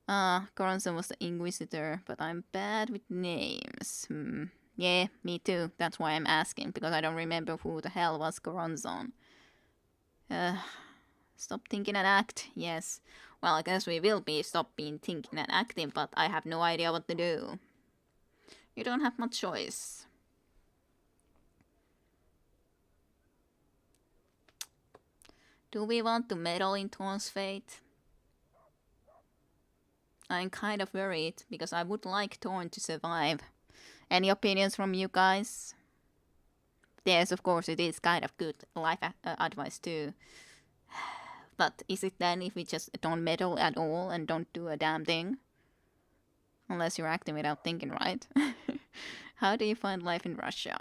Goronzon was the Inquisitor, but I'm bad with names. Yeah, me too. That's why I'm asking, because I don't remember who the hell was Goronzon. Stop thinking and act. Yes. Well, I guess we will be stopping thinking and acting, but I have no idea what to do. You don't have much choice. Do we want to meddle in Thorn's fate? I'm kind of worried, because I would like Thorn to survive. Any opinions from you guys? Yes, of course, it is kind of good life advice too. But is it then if we just don't meddle at all and don't do a damn thing? Unless you're acting without thinking, right? How do you find life in Russia?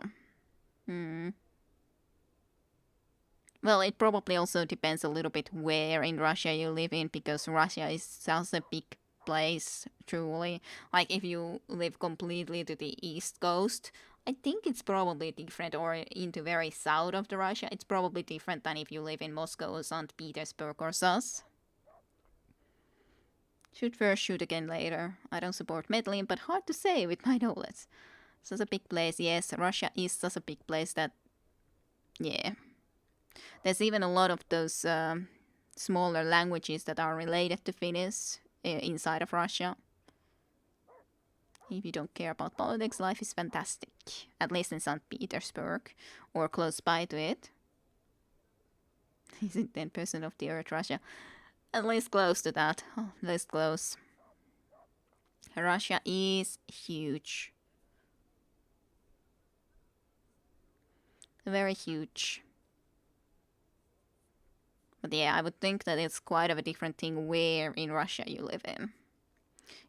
Well, it probably also depends a little bit where in Russia you live in, because Russia is such a big place, truly. Like, if you live completely to the east coast, I think it's probably different, or into very south of the Russia, it's probably different than if you live in Moscow or St. Petersburg or sus. Shoot first, shoot again later. I don't support meddling, but hard to say with my knowledge. Such a big place, yes, Russia is such a big place that, yeah. There's even a lot of those smaller languages that are related to Finnish inside of Russia. If you don't care about politics, life is fantastic. At least in St. Petersburg, or close by to it. Is it 10% of the Earth, Russia? At least close to that. Oh, less close. Russia is huge. Very huge. But yeah, I would think that it's quite of a different thing where in Russia you live in.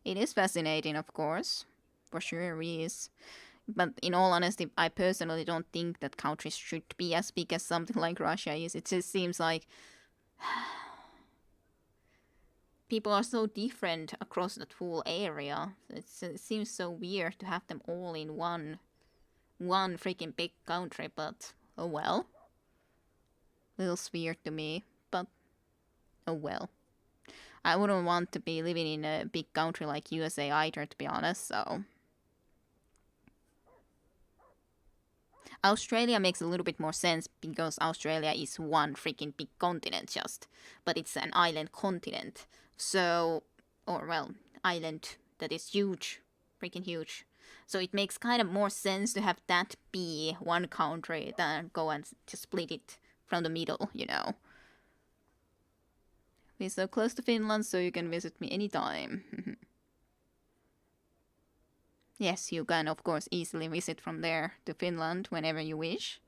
It is fascinating, of course. For sure it is. But in all honesty, I personally don't think that countries should be as big as something like Russia is. It just seems like people are so different across that full area. It seems so weird to have them all in one freaking big country, but oh well. Little weird to me, but oh well. I wouldn't want to be living in a big country like USA either, to be honest, so. Australia makes a little bit more sense because Australia is one freaking big continent just, but it's an island continent. So, or well, island that is huge, freaking huge. So it makes kind of more sense to have that be one country than go and just split it from the middle, you know. We're so close to Finland, so you can visit me anytime. Yes, you can of course easily visit from there to Finland whenever you wish.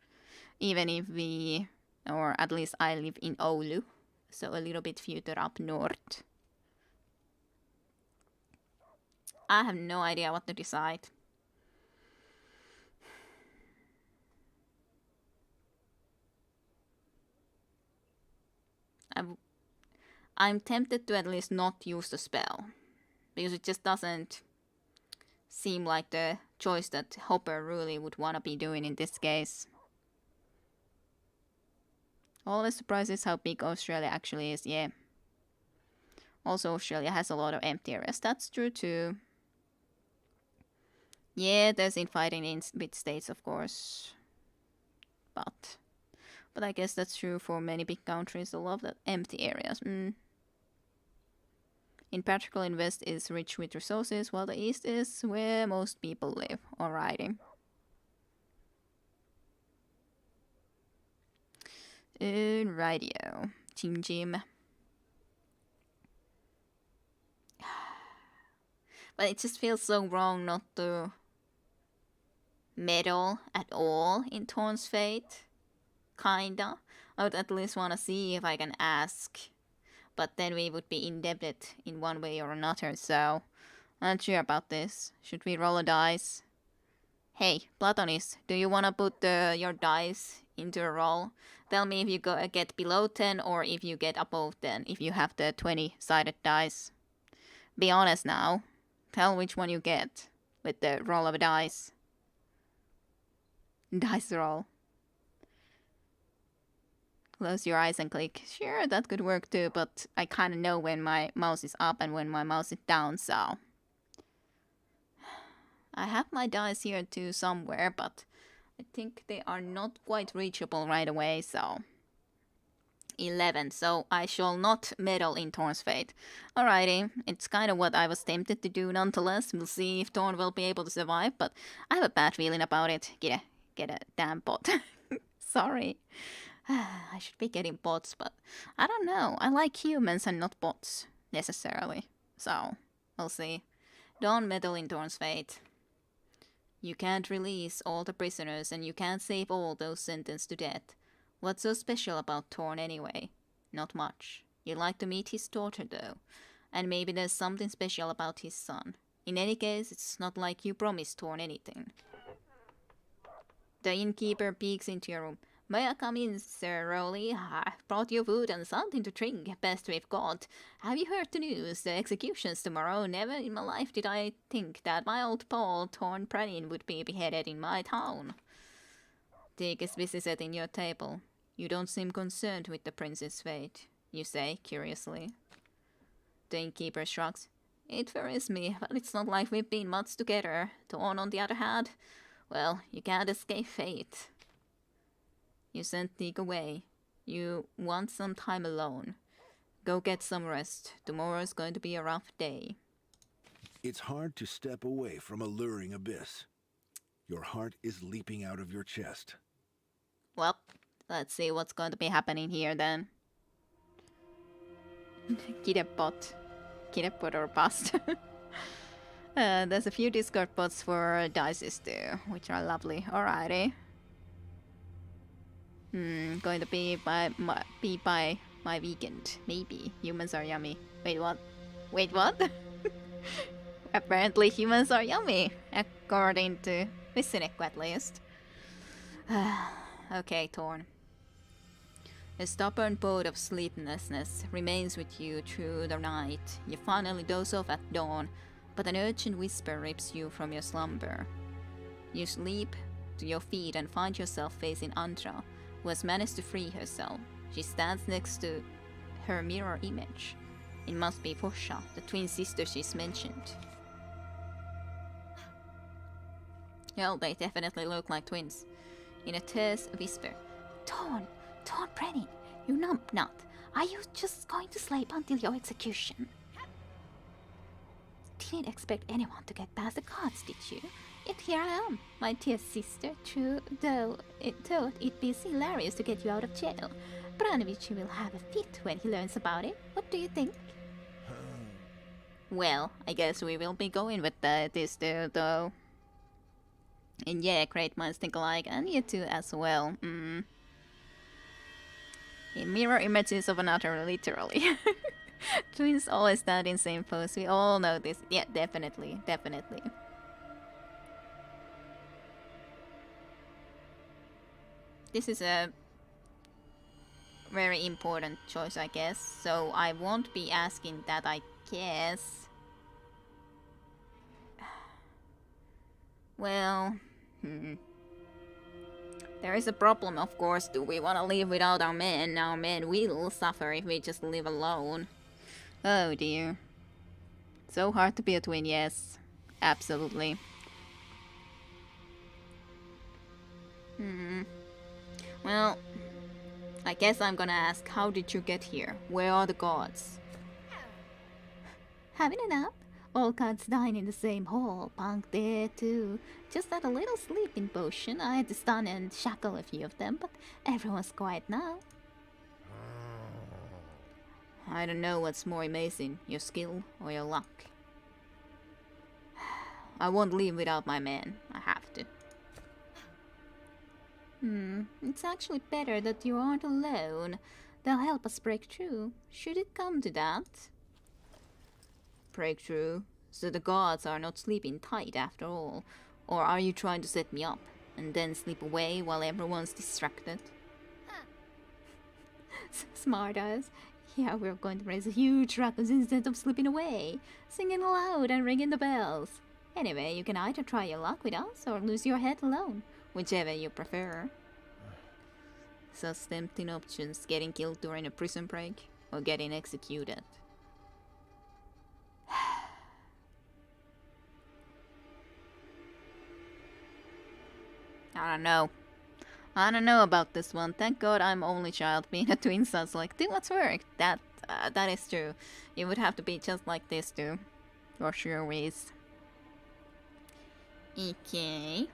Even if we, or at least I live in Oulu, so a little bit further up north. I have no idea what to decide. I'm tempted to at least not use the spell, because it just doesn't seem like the choice that Hopper really would want to be doing in this case. Always surprises how big Australia actually is, yeah. Also, Australia has a lot of empty areas. That's true too. Yeah, there's infighting in with states, of course. But I guess that's true for many big countries. They love that empty areas. In particular, in West is rich with resources, while the East is where most people live. Alrighty. Radio. Team Jim. But it just feels so wrong not to meddle at all in Thorn's fate. Kinda. I would at least want to see if I can ask. But then we would be indebted in one way or another, so I'm not sure about this. Should we roll a dice? Hey, Platonist, do you want to put your dice into a roll? Tell me if you get below 10 or if you get above 10, if you have the 20-sided dice. Be honest now. Tell which one you get with the roll of a dice. Dice roll. Close your eyes and click. Sure, that could work too, but I kind of know when my mouse is up and when my mouse is down, so... I have my dice here too somewhere, but I think they are not quite reachable right away, so... 11, so I shall not meddle in Thorn's fate. Alrighty, it's kind of what I was tempted to do nonetheless. We'll see if Thorn will be able to survive, but I have a bad feeling about it. Get a damn bot. Sorry. I should be getting bots, but I don't know. I like humans and not bots, necessarily. So, we'll see. Don't meddle in Thorn's fate. You can't release all the prisoners and you can't save all those sentenced to death. What's so special about Thorn anyway? Not much. You'd like to meet his daughter though. And maybe there's something special about his son. In any case, it's not like you promised Thorn anything. The innkeeper peeks into your room. May I come in, Sir Rowley? I've brought you food and something to drink, best we've got. Have you heard the news? The execution's tomorrow. Never in my life did I think that my old pal, Thorn Prennin, would be beheaded in my town. Dick is busy setting your table. You don't seem concerned with the prince's fate, you say, curiously. The innkeeper shrugs. It worries me, but it's not like we've been much together. Thorn, on the other hand, well, you can't escape fate. You sent Dick away. You want some time alone. Go get some rest. Tomorrow's going to be a rough day. It's hard to step away from a luring abyss. Your heart is leaping out of your chest. Well, let's see what's going to be happening here then. Kirepot. Kirepot or bust. There's a few Discord bots for dices too, which are lovely. Alrighty. Going to be by my weekend. Maybe. Humans are yummy. Wait, what? Wait, what? Apparently humans are yummy, according to Vissinek at least. Okay, Thorn. A stubborn boat of sleeplessness remains with you through the night. You finally doze off at dawn, but an urgent whisper rips you from your slumber. You leap to your feet and find yourself facing Andra, who has managed to free herself. She stands next to her mirror image. It must be Portia, the twin sister she's mentioned. Well, they definitely look like twins. In a terse whisper, Thorn Prennin, you numbnut. Are you just going to sleep until your execution? Didn't expect anyone to get past the guards, did you? Yet here I am, my dear sister, true, though it'd be hilarious to get you out of jail. Branovich will have a fit when he learns about it. What do you think? Well, I guess we will be going with this though. And yeah, great minds think alike, and you too as well. In mirror images of another, literally. Twins always stand in same pose, we all know this. Yeah, definitely. This is a very important choice, I guess, so I won't be asking that, I guess. Well, there is a problem, of course. Do we want to live without our men? Our men will suffer if we just live alone. Oh dear. So hard to be a twin, yes. Absolutely. Well, I guess I'm gonna ask, how did you get here? Where are the gods? Having a nap? All gods dine in the same hall. Punk there too. Just had a little sleeping potion. I had to stun and shackle a few of them, but everyone's quiet now. I don't know what's more amazing, your skill or your luck. I won't leave without my men. I have to. It's actually better that you aren't alone. They'll help us break through. Should it come to that? Break through? So the gods are not sleeping tight after all? Or are you trying to set me up and then sleep away while everyone's distracted? Smart ass. Yeah, we're going to raise a huge ruckus instead of sleeping away, singing aloud and ringing the bells. Anyway, you can either try your luck with us or lose your head alone, whichever you prefer. Such tempting options: getting killed during a prison break or getting executed. I don't know. I don't know about this one. Thank God I'm only child. Being a twin sounds like too much work. That is true. It would have to be just like this too. For sure is. Okay.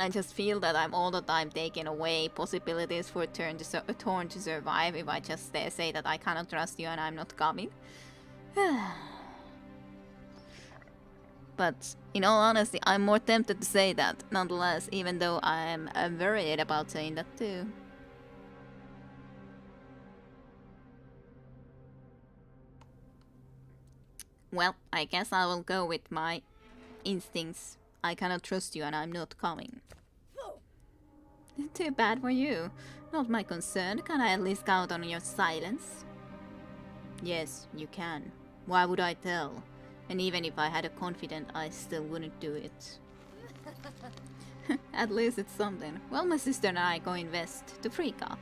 I just feel that I'm all the time taking away possibilities for Torn to survive if I just say that I cannot trust you and I'm not coming. But in all honesty, I'm more tempted to say that nonetheless, even though I'm worried about saying that too. Well, I guess I will go with my instincts. I cannot trust you and I'm not coming. Too bad for you. Not my concern. Can I at least count on your silence? Yes, you can. Why would I tell? And even if I had a confidant, I still wouldn't do it. At least it's something. Well, my sister and I are going west, to Frika.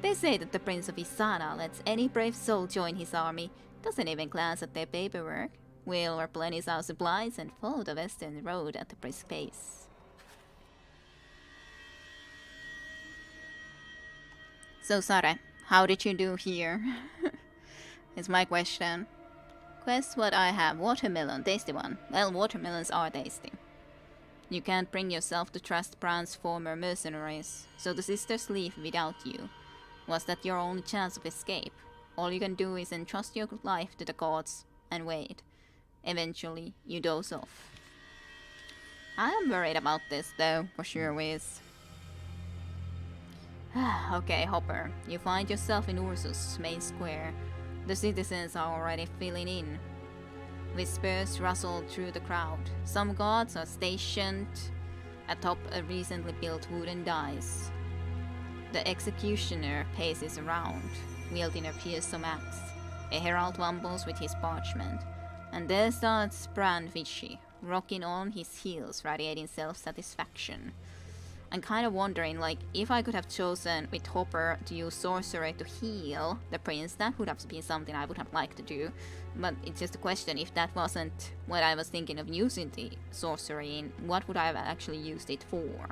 They say that the Prince of Isana lets any brave soul join his army. Doesn't even glance at their paperwork. We'll replenish our supplies and follow the western road at a brisk pace. So, Sare, how did you do here? Is my question. Quest what I have. Watermelon, tasty one. Well, watermelons are tasty. You can't bring yourself to trust Brown's former mercenaries, so the sisters leave without you. Was that your only chance of escape? All you can do is entrust your life to the gods and wait. Eventually, you doze off. I am worried about this, though, for sure is. Okay, Hopper, you find yourself in Ursus' main square. The citizens are already filling in. Whispers rustle through the crowd. Some guards are stationed atop a recently built wooden dais. The executioner paces around, wielding a fearsome axe. A herald wumbles with his parchment. And there starts Bran Vichy, rocking on his heels, radiating self-satisfaction. I'm kind of wondering, like, if I could have chosen with Hopper to use sorcery to heal the prince, that would have been something I would have liked to do. But it's just a question, if that wasn't what I was thinking of using the sorcery in, what would I have actually used it for?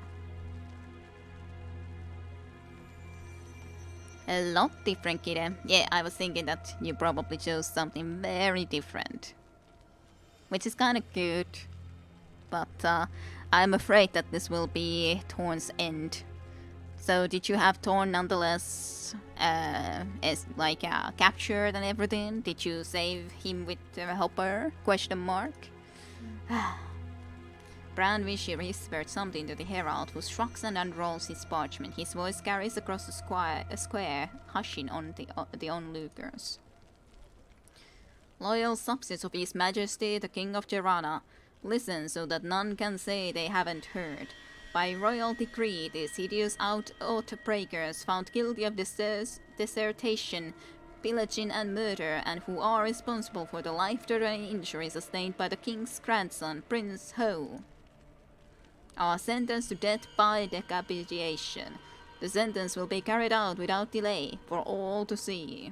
A lot different, kiddo. Yeah, I was thinking that you probably chose something very different. Which is kind of good. But, I'm afraid that this will be Torn's end. So did you have Torn nonetheless captured and everything? Did you save him with Hopper? Question mark. Bran Vichy whispered something to the herald, who shrugs and unrolls his parchment. His voice carries across the square, hushing on the onlookers. Loyal subjects of His Majesty, the King of Tirana, listen so that none can say they haven't heard. By royal decree, these hideous outbreakers found guilty of desertion, pillaging and murder, and who are responsible for the life-threatening injuries sustained by the king's grandson, Prince Ho, are sentenced to death by decapitation. The sentence will be carried out without delay for all to see.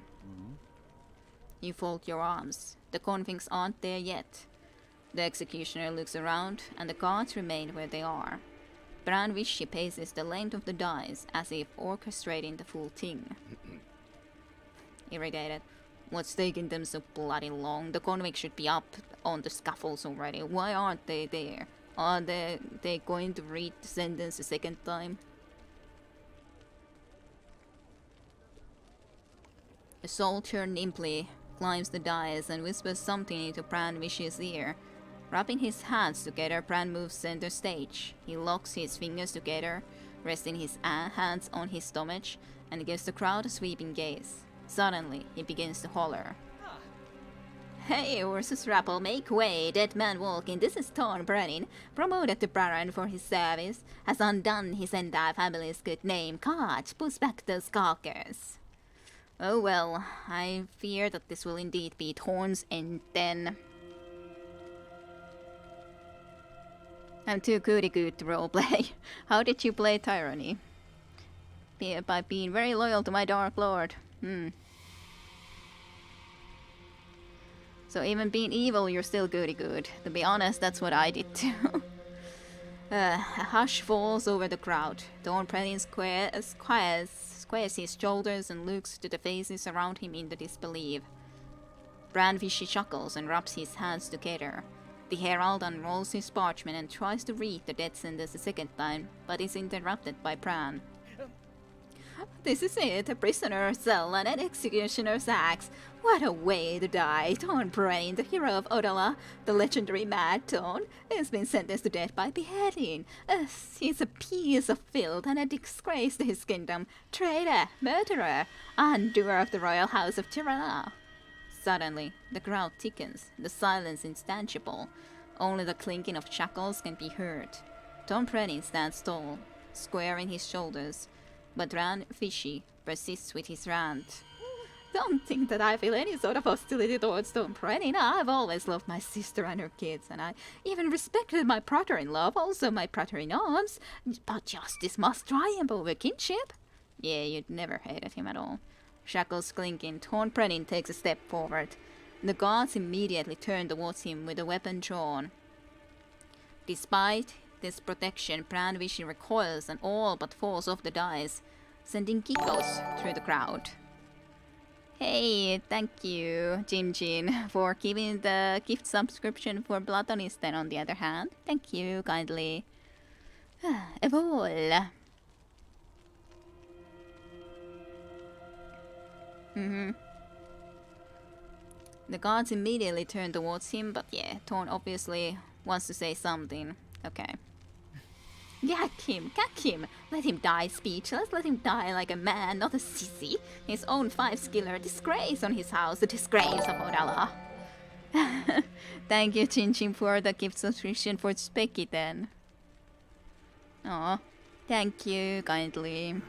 You fold your arms. The convicts aren't there yet. The executioner looks around, and the guards remain where they are. Bran Vishy paces the length of the dais, as if orchestrating the full thing. Irritated. What's taking them so bloody long? The convicts should be up on the scaffolds already. Why aren't they there? Are they going to read the sentence a second time? A soldier nimbly climbs the dais and whispers something into Bran Vishy's ear. Rubbing his hands together, Bran moves center stage. He locks his fingers together, resting his hands on his stomach, and gives the crowd a sweeping gaze. Suddenly, he begins to holler. Hey, Ursus Rappel, make way! Dead man walking, this is Thorn Brennan, promoted to Baron for his service, has undone his entire family's good name. God, push back those skulkers. Oh well, I fear that this will indeed be Thorn's end then. I'm too goody-good to roleplay. How did you play Tyranny? By being very loyal to my Dark Lord. So even being evil, you're still goody-good. To be honest, that's what I did too. A hush falls over the crowd. Thorn Brennan squares his shoulders and looks to the faces around him in the disbelief. Bran Vishy chuckles and rubs his hands together. The herald unrolls his parchment and tries to read the death sentence a second time, but is interrupted by Bran. This is it, a prisoner's cell and an executioner's axe. What a way to die! Thorn Brennan, the hero of Odala, the legendary Mad Thorn, has been sentenced to death by beheading. He's a piece of filth and a disgrace to his kingdom. Traitor, murderer, undoer of the royal house of Tirana. Suddenly, the crowd thickens, the silence instangible. Only the clinking of shackles can be heard. Thorn Brennan stands tall, squaring his shoulders, but Bran Vishy persists with his rant. Don't think that I feel any sort of hostility towards Thorn Brennan. I've always loved my sister and her kids, and I even respected my brother-in-law, also my brother-in-arms. But justice must triumph over kinship. Yeah, you'd never hated him at all. Shackles clinking, Thorn Brennan takes a step forward. The guards immediately turn towards him with a weapon drawn. Despite this protection, Bran Vishy recoils and all but falls off the dais, sending giggles through the crowd. Hey, thank you, Jin, for giving the gift subscription for Platonisten on the other hand. Thank you kindly. Evol. The guards immediately turn towards him, but yeah, Thorn obviously wants to say something. Okay. Gag him! Let him die speechless, let him die like a man, not a sissy. His own 5-skiller, disgrace on his house, the disgrace of Odala. Thank you, Chin, for the gift subscription for Specky then. Aw, thank you kindly.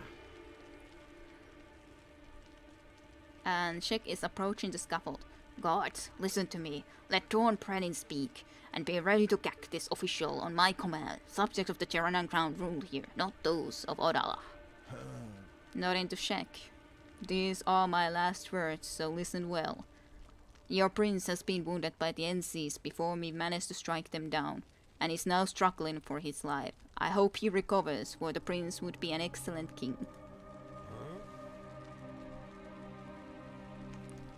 And Shek is approaching the scaffold. Guards, listen to me. Let Thorn Brennan speak, and be ready to gag this official on my command. Subjects of the Tyrannan crown rule here, not those of Odala. Nodding to Shek. These are my last words, so listen well. Your prince has been wounded by the NCs before we managed to strike them down, and is now struggling for his life. I hope he recovers, for the prince would be an excellent king.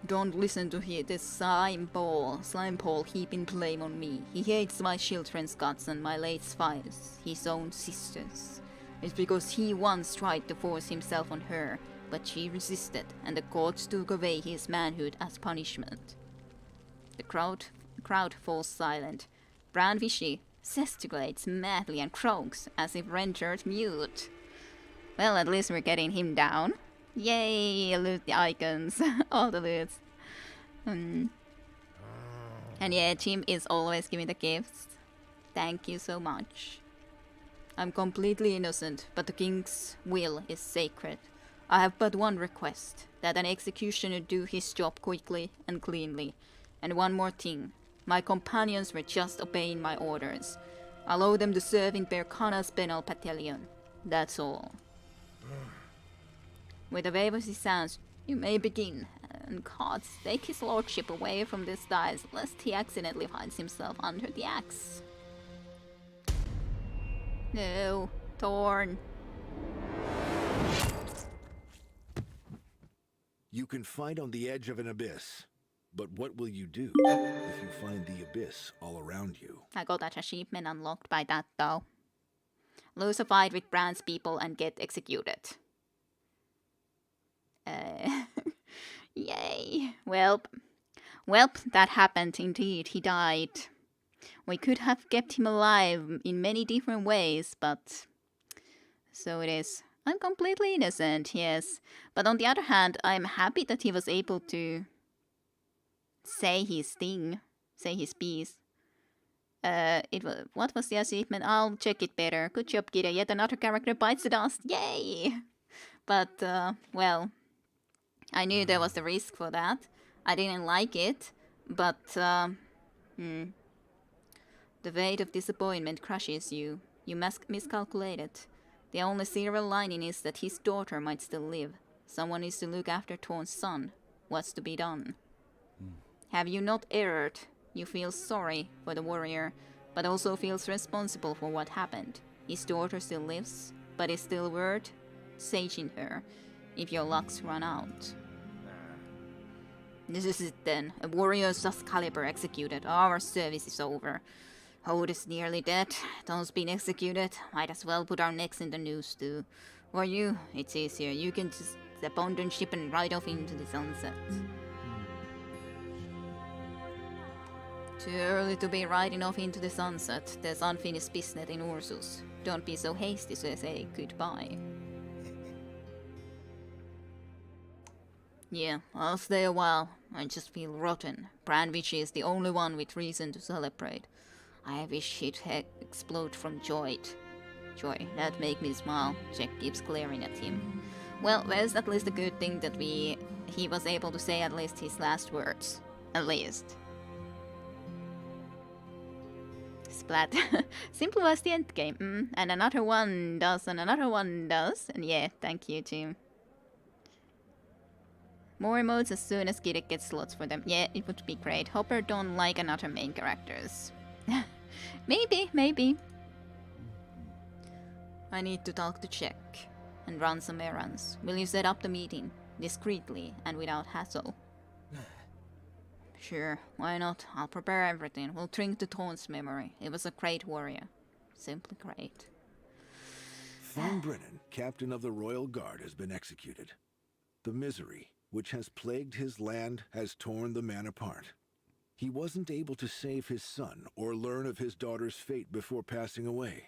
Don't listen to this slime ball heaping blame on me. He hates my children's guts and my late wives, his own sisters. It's because he once tried to force himself on her, but she resisted, and the courts took away his manhood as punishment. The crowd falls silent. Bran Vishy gesticulates madly and croaks as if rendered mute. Well, at least we're getting him down. Yay, loot the icons. All the loots. And yeah, Jim is always giving the gifts. Thank you so much. I'm completely innocent, but the king's will is sacred. I have but one request, that an executioner do his job quickly and cleanly. And one more thing, my companions were just obeying my orders. Allow them to serve in Berkana's penal battalion. That's all. With a wave of his hands, you may begin. And gods, take his lordship away from this dais, lest he accidentally finds himself under the axe. No, Thorn. You can fight on the edge of an abyss, but what will you do if you find the abyss all around you? I got that achievement unlocked by that though. Lose a fight with Brand's people and get executed. Yay. Welp, that happened indeed. He died. We could have kept him alive in many different ways, but so it is. I'm completely innocent, yes. But on the other hand, I'm happy that he was able to say his thing, say his piece. What was the achievement? I'll check it better. Good job, Kira. Yet another character bites the dust. Yay! But, well, I knew there was a risk for that. I didn't like it, but, the weight of disappointment crushes you. You miscalculated. The only silver lining is that his daughter might still live. Someone needs to look after Thorn's son. What's to be done? Have you not erred? You feel sorry for the warrior, but also feels responsible for what happened. His daughter still lives, but is still worth saging her if your lucks run out. This is it then. A warrior of such caliber executed. Our service is over. Hode is nearly dead. Thorn's been executed. Might as well put our necks in the noose too. For you, it's easier. You can just abandon ship and ride off into the sunset. Too early to be riding off into the sunset. There's unfinished business in Ursus. Don't be so hasty to say goodbye. Yeah, I'll stay a while. I just feel rotten. Branwich is the only one with reason to celebrate. I wish he'd explode from joy. Joy, that make me smile. Jack keeps glaring at him. Well, there's at least a good thing that he was able to say at least his last words. At least. Splat. Simple as the end game. And another one does, and another one does. And yeah, thank you, team. More emotes as soon as Kiddick gets slots for them. Yeah, it would be great. Hopper don't like another main characters. Maybe. I need to talk to Jack and run some errands. Will you set up the meeting? Discreetly and without hassle. Sure, why not? I'll prepare everything. We'll drink to Thorn's memory. He was a great warrior. Simply great. Thornbrennan, captain of the Royal Guard, has been executed. The misery which has plagued his land has torn the man apart. He wasn't able to save his son or learn of his daughter's fate before passing away.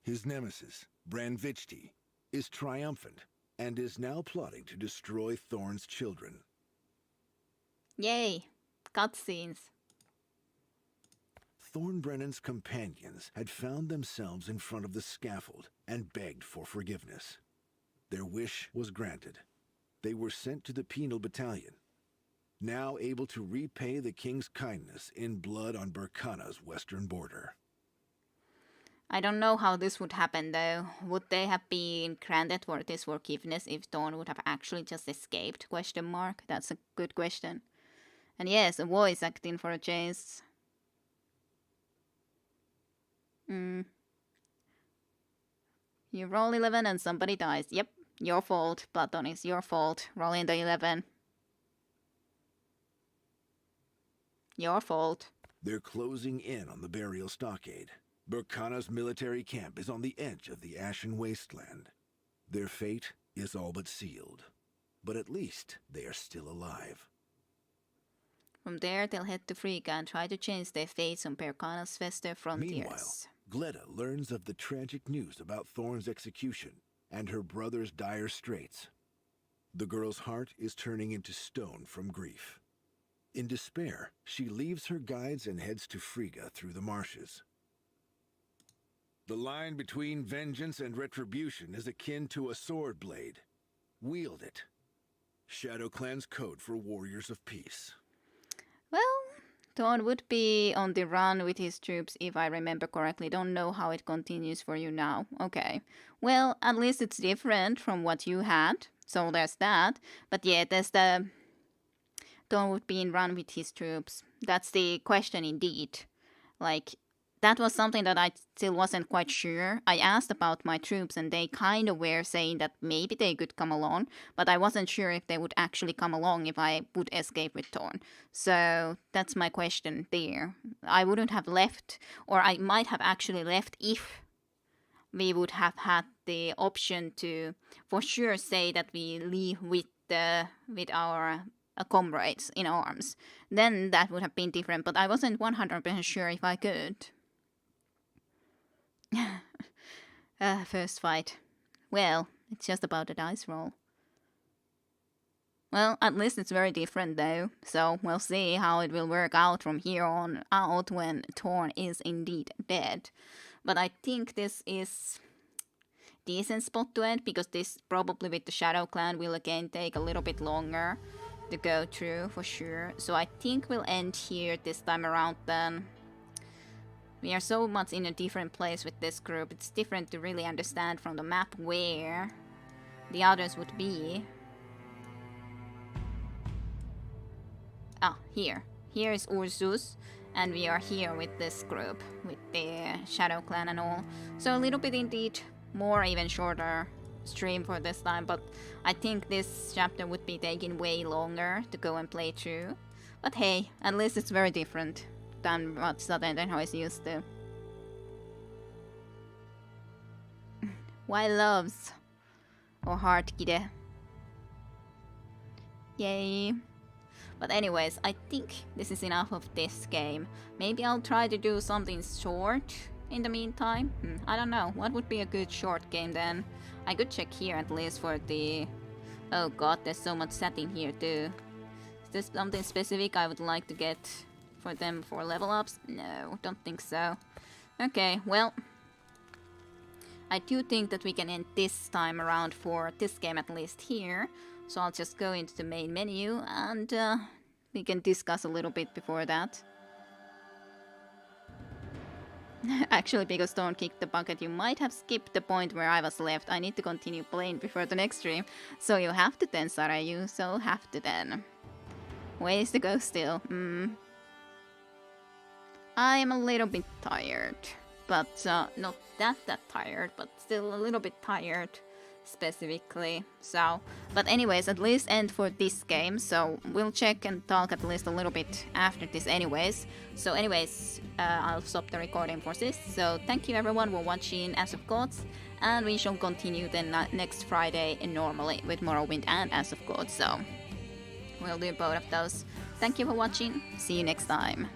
His nemesis, Branvichti, is triumphant and is now plotting to destroy Thorn's children. Yay! Cutscenes. Thornbrennan's companions had found themselves in front of the scaffold and begged for forgiveness. Their wish was granted. They were sent to the penal battalion, now able to repay the king's kindness in blood on Berkana's western border. I don't know how this would happen though. Would they have been granted for this forgiveness if Thorn would have actually just escaped? ? That's a good question. And yes, a voice acting for a change. You roll 11 and somebody dies. Yep, your fault. Platon, is your fault. Rolling the 11. Your fault. They're closing in on the burial stockade. Berkana's military camp is on the edge of the Ashen Wasteland. Their fate is all but sealed. But at least they are still alive. From there, they'll head to Frigga and try to change their fates on Berkana's Fester frontiers. Meanwhile, Gleda learns of the tragic news about Thorn's execution and her brother's dire straits. The girl's heart is turning into stone from grief. In despair, she leaves her guides and heads to Frigga through the marshes. The line between vengeance and retribution is akin to a sword blade. Wield it. Shadow Clan's code for warriors of peace. Well, Thorn would be on the run with his troops if I remember correctly. Don't know how it continues for you now. Okay. Well, at least it's different from what you had. So there's that. But yeah, there's the Thorn would be in run with his troops. That's the question indeed. Like, that was something that I still wasn't quite sure. I asked about my troops and they kind of were saying that maybe they could come along, but I wasn't sure if they would actually come along if I would escape with Thorn. So that's my question there. I wouldn't have left, or I might have actually left if we would have had the option to for sure say that we leave with our comrades in arms. Then that would have been different, but I wasn't 100% sure if I could. First fight. Well, it's just about a dice roll. Well, at least it's very different though, so we'll see how it will work out from here on out when Thorn is indeed dead. But I think this is decent spot to end, because this probably with the Shadow Clan will again take a little bit longer to go through for sure. So I think we'll end here this time around then. We are so much in a different place with this group. It's different to really understand from the map where the others would be. Ah, here. Here is Ursus, and we are here with this group, with the Shadow Clan and all. So a little bit indeed more, even shorter stream for this time, but I think this chapter would be taking way longer to go and play through. But hey, at least it's very different than what Southern Tenho is used to. Why loves? Or heart gide. Yay. But anyways, I think this is enough of this game. Maybe I'll try to do something short in the meantime. I don't know. What would be a good short game then? I could check here at least for the... Oh god, there's so much setting here too. Is there something specific I would like to get for them for level ups? No, don't think so. Okay, well, I do think that we can end this time around for this game at least here. So I'll just go into the main menu and we can discuss a little bit before that. Actually, because Thorn kicked the bucket, you might have skipped the point where I was left. I need to continue playing before the next stream. So you have to then, Sarah, you so have to then. Ways to go still. I am a little bit tired, but not that tired, but still a little bit tired specifically. So, but anyways, at least end for this game. So we'll check and talk at least a little bit after this anyways. So anyways, I'll stop the recording for this. So thank you everyone for watching Ace of Gods, and we shall continue then next Friday normally with Morrowind and Ace of Gods. So we'll do both of those. Thank you for watching. See you next time.